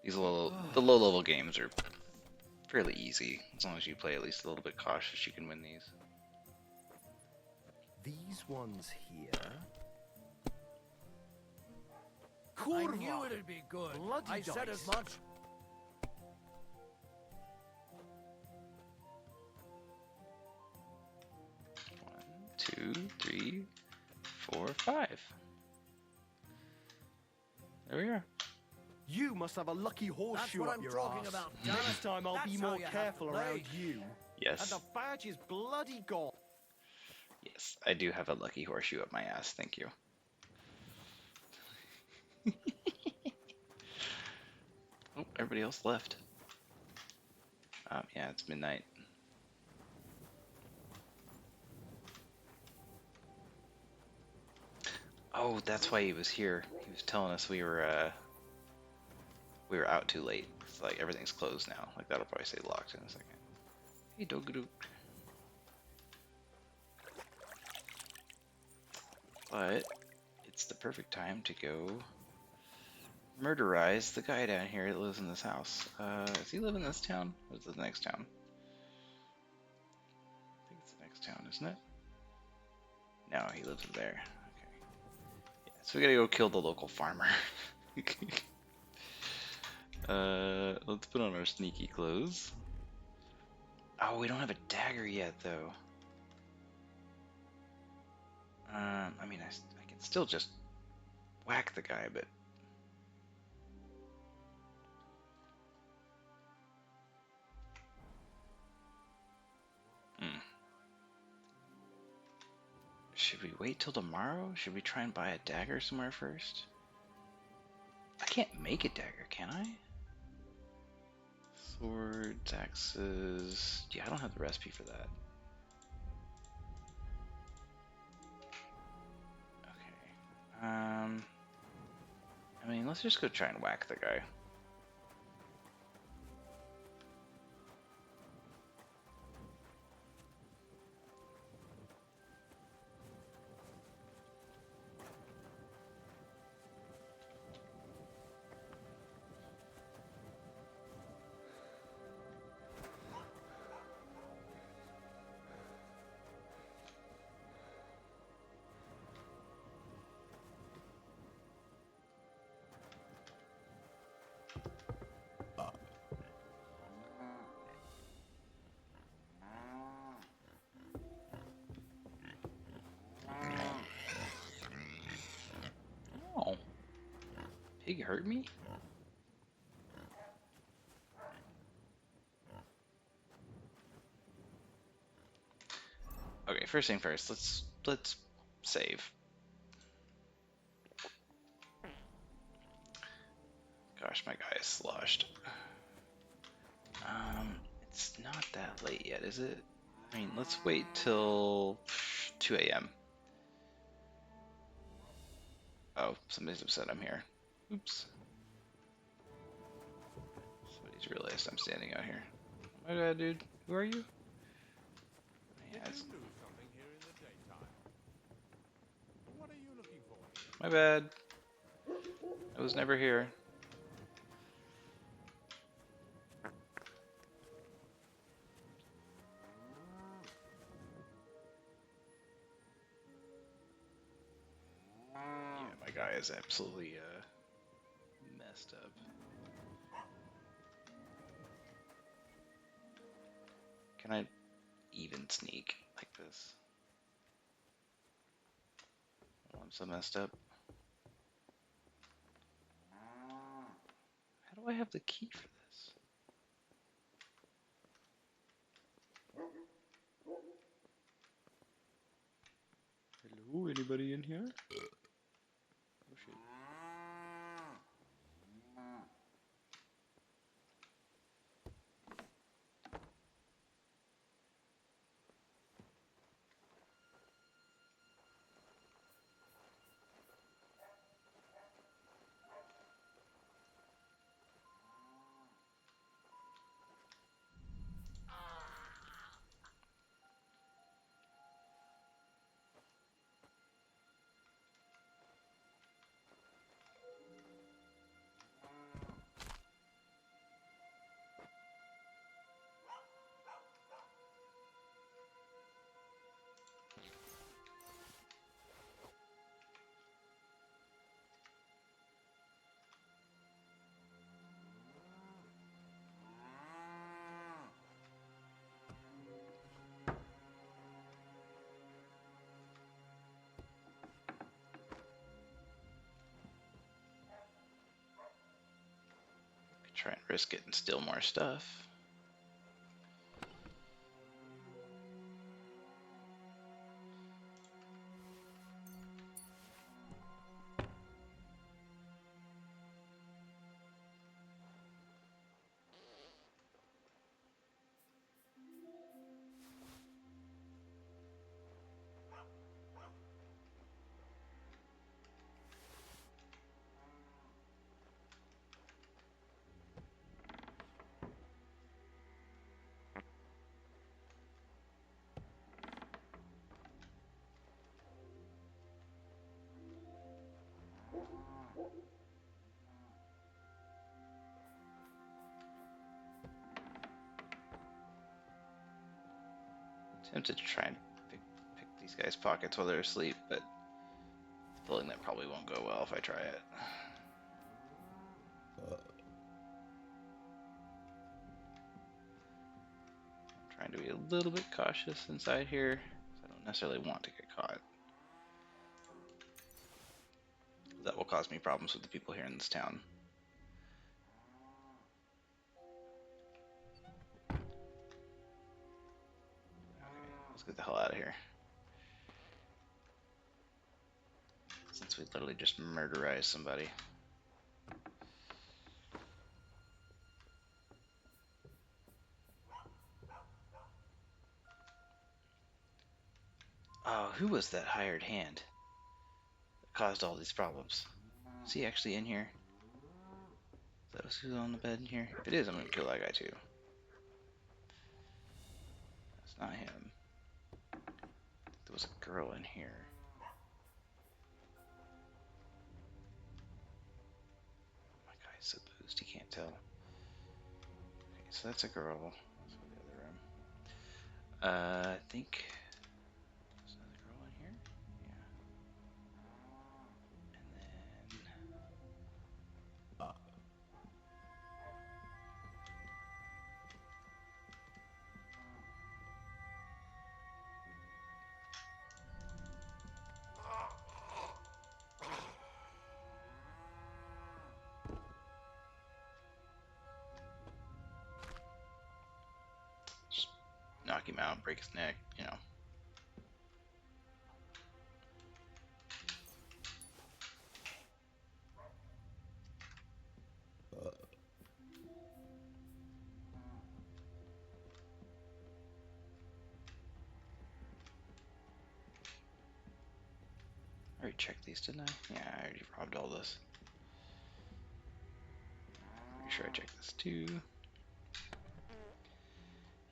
These the low level games are fairly easy. As long as you play at least a little bit cautious, you can win these. These ones here. I knew it'd be good. Bloody I said dice. as much. One, 2, 3, 4, 5. There we are. You must have a lucky horseshoe what up I'm your talking arse. about, damn Next it. time I'll be That's how more you have careful to play. around you. Yes. And the badge is bloody gone. Yes, I do have a lucky horseshoe up my ass, thank you. Oh, everybody else left. Yeah, it's midnight. Oh, that's why he was here. He was telling us we were out too late. It's like everything's closed now. Like that'll probably say locked in a second. Hey, Dogadoo. But it's the perfect time to go murderize the guy down here that lives in this house. Does he live in this town? Or is it the next town? I think it's the next town, isn't it? No, he lives in there. Okay. Yeah, so we gotta go kill the local farmer. Let's put on our sneaky clothes. Oh, we don't have a dagger yet, though. I mean, I can still just whack the guy, but... Should we wait till tomorrow? Should we try and buy a dagger somewhere first? I can't make a dagger, can I? Swords, axes... Yeah, I don't have the recipe for that. Okay. I mean, let's just go try and whack the guy. Oh. Pig hurt me? Okay, first thing first, let's save. Gosh, my guy is sloshed. It's not that late yet, is it? I mean, let's wait till 2 a.m. Oh, somebody's upset I'm here. Oops. Somebody's realized I'm standing out here. My bad, dude. Who are you? Yes. My bad. I was never here. Yeah, my guy is absolutely messed up. Can I even sneak like this? Oh, I'm so messed up. How do I have the key for this? Hello, anybody in here? Oh shit. Try and risk it and steal more stuff. Tempted to try and pick these guys' pockets while they're asleep, but feeling that probably won't go well if I try it. Trying to be a little bit cautious inside here, because I don't necessarily want to get caught. That will cause me problems with the people here in this town. Okay, let's get the hell out of here. Since we literally just murderized somebody. Oh, who was that hired hand that caused all these problems? Is he actually in here? Is that who's on the bed in here? If it is, I'm gonna kill that guy too. That's not him. There was a girl in here. Oh my god, he's so boozed he can't tell. Okay, so that's a girl. Let's go to the other room. I think there's another girl in here. Yeah. And then just knock him out, break his neck, you know. I already checked these, didn't I? Yeah, I already robbed all this. Pretty sure I checked this too.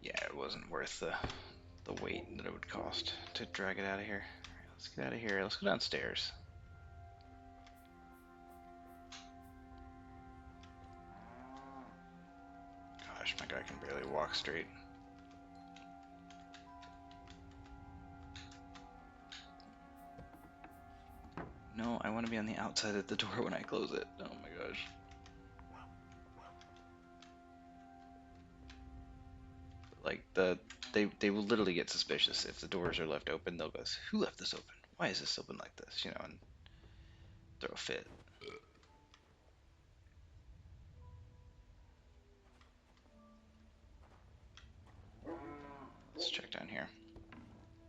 Yeah, it wasn't worth the weight that it would cost to drag it out of here. Alright, let's get out of here. Let's go downstairs. Gosh, my guy can barely walk straight. No, I want to be on the outside of the door when I close it. Oh my gosh. Like they will literally get suspicious if the doors are left open. They'll go, "Who left this open? Why is this open like this?" You know, and throw a fit. Let's check down here.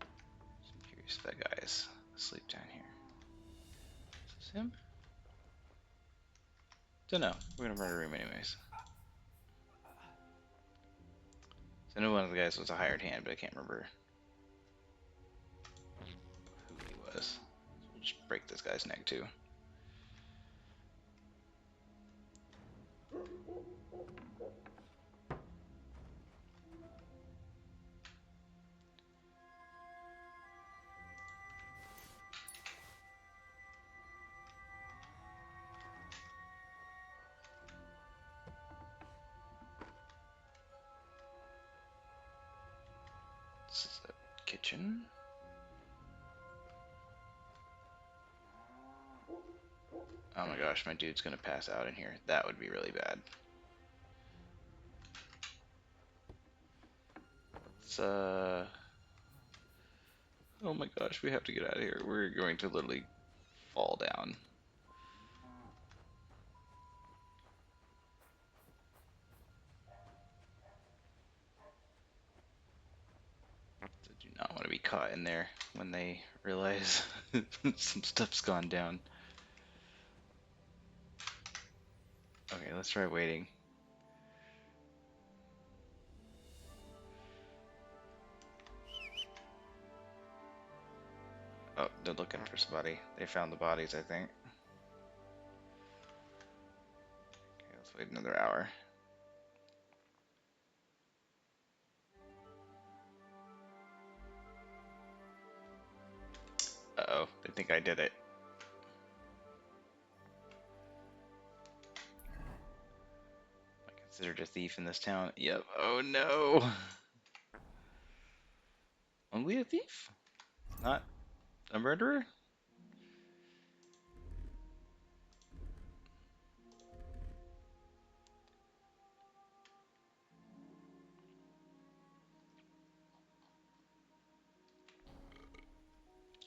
I'm curious if that guy is asleep down here. Is this him? Don't know. We're gonna murder him anyways. So I know one of the guys was a hired hand, but I can't remember who he was. So we'll just break this guy's neck too. This is a kitchen. Oh my gosh, my dude's gonna pass out in here. That would be really bad. Let's oh my gosh, we have to get out of here. We're going to literally fall down. I do not want to be caught in there when they realize some stuff's gone down. Okay, let's try waiting. Oh, they're looking for somebody. They found the bodies, I think. Okay, let's wait another hour. Uh-oh, they think I did it. Am I considered a thief in this town? Yep. Oh no! only a thief? Not a murderer?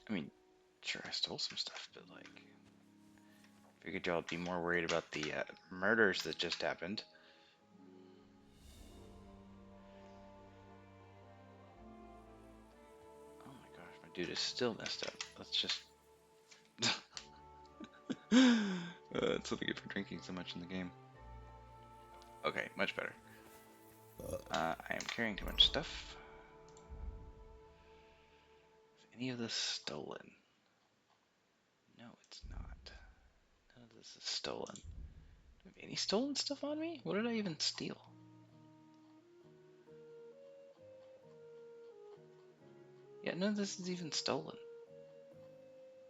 I mean, sure, I stole some stuff, but like, figured y'all would be more worried about the murders that just happened. Oh my gosh, my dude is still messed up. Let's just. That's what I get for drinking so much in the game. Okay, much better. I am carrying too much stuff. Is any of this stolen? No, it's not. None of this is stolen. Do I have any stolen stuff on me? What did I even steal? Yeah, none of this is even stolen.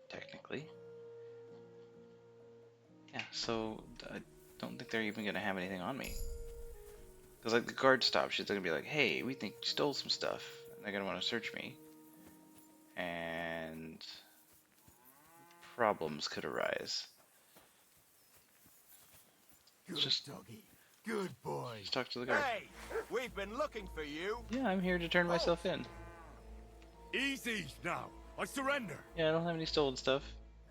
Technically. Yeah, so I don't think they're even going to have anything on me. Because like the guard stops, she's going to be like, hey, we think you stole some stuff. And they're going to want to search me. And problems could arise. Good doggy. Good boy. Just talk to the guard. Hey, we've been looking for you. Yeah, I'm here to turn myself in. Easy now. I surrender. Yeah, I don't have any stolen stuff.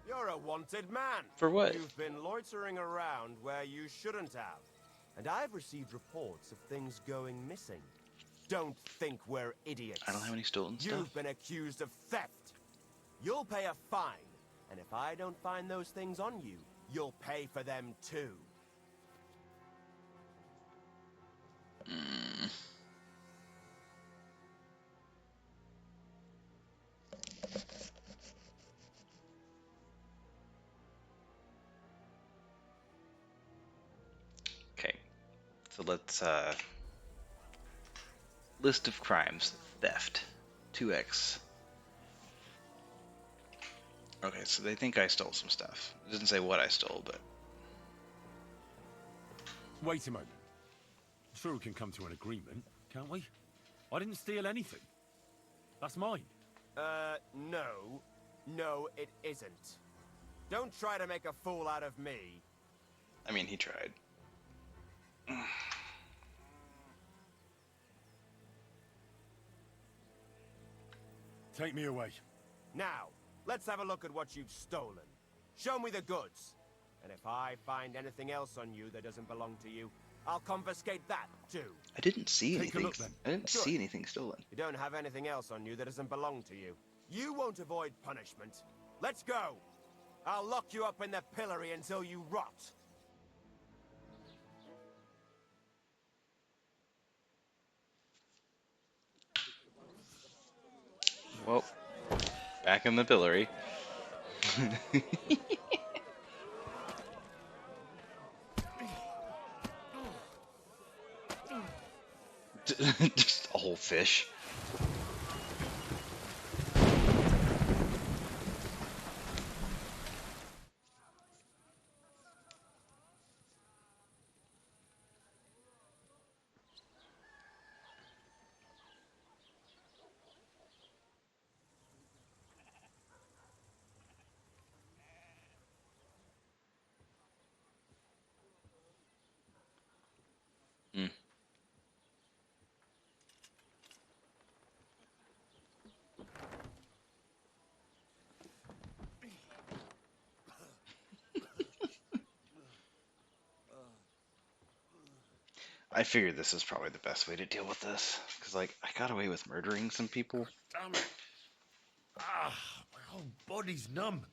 You're a wanted man. For what? You've been loitering around where you shouldn't have. And I've received reports of things going missing. Don't think we're idiots. I don't have any stolen stuff. You've been accused of theft. You'll pay a fine. And if I don't find those things on you, you'll pay for them too. Okay, so let's list of crimes: theft, 2x. Okay, so they think I stole some stuff. It doesn't say what I stole, but Wait a moment. Sure we can come to an agreement, can't we? I didn't steal anything. That's mine. No. No, it isn't. Don't try to make a fool out of me. I mean, he tried. Take me away. Now, let's have a look at what you've stolen. Show me the goods. And if I find anything else on you that doesn't belong to you, I'll confiscate that too. I didn't see Take a anything. look, then. I didn't Good. see anything stolen. You don't have anything else on you that doesn't belong to you. You won't avoid punishment. Let's go. I'll lock you up in the pillory until you rot. Well, back in the pillory. Just a whole fish. Hmm. I figured this is probably the best way to deal with this, because like I got away with murdering some people. Damn it. Ah, my whole body's numb.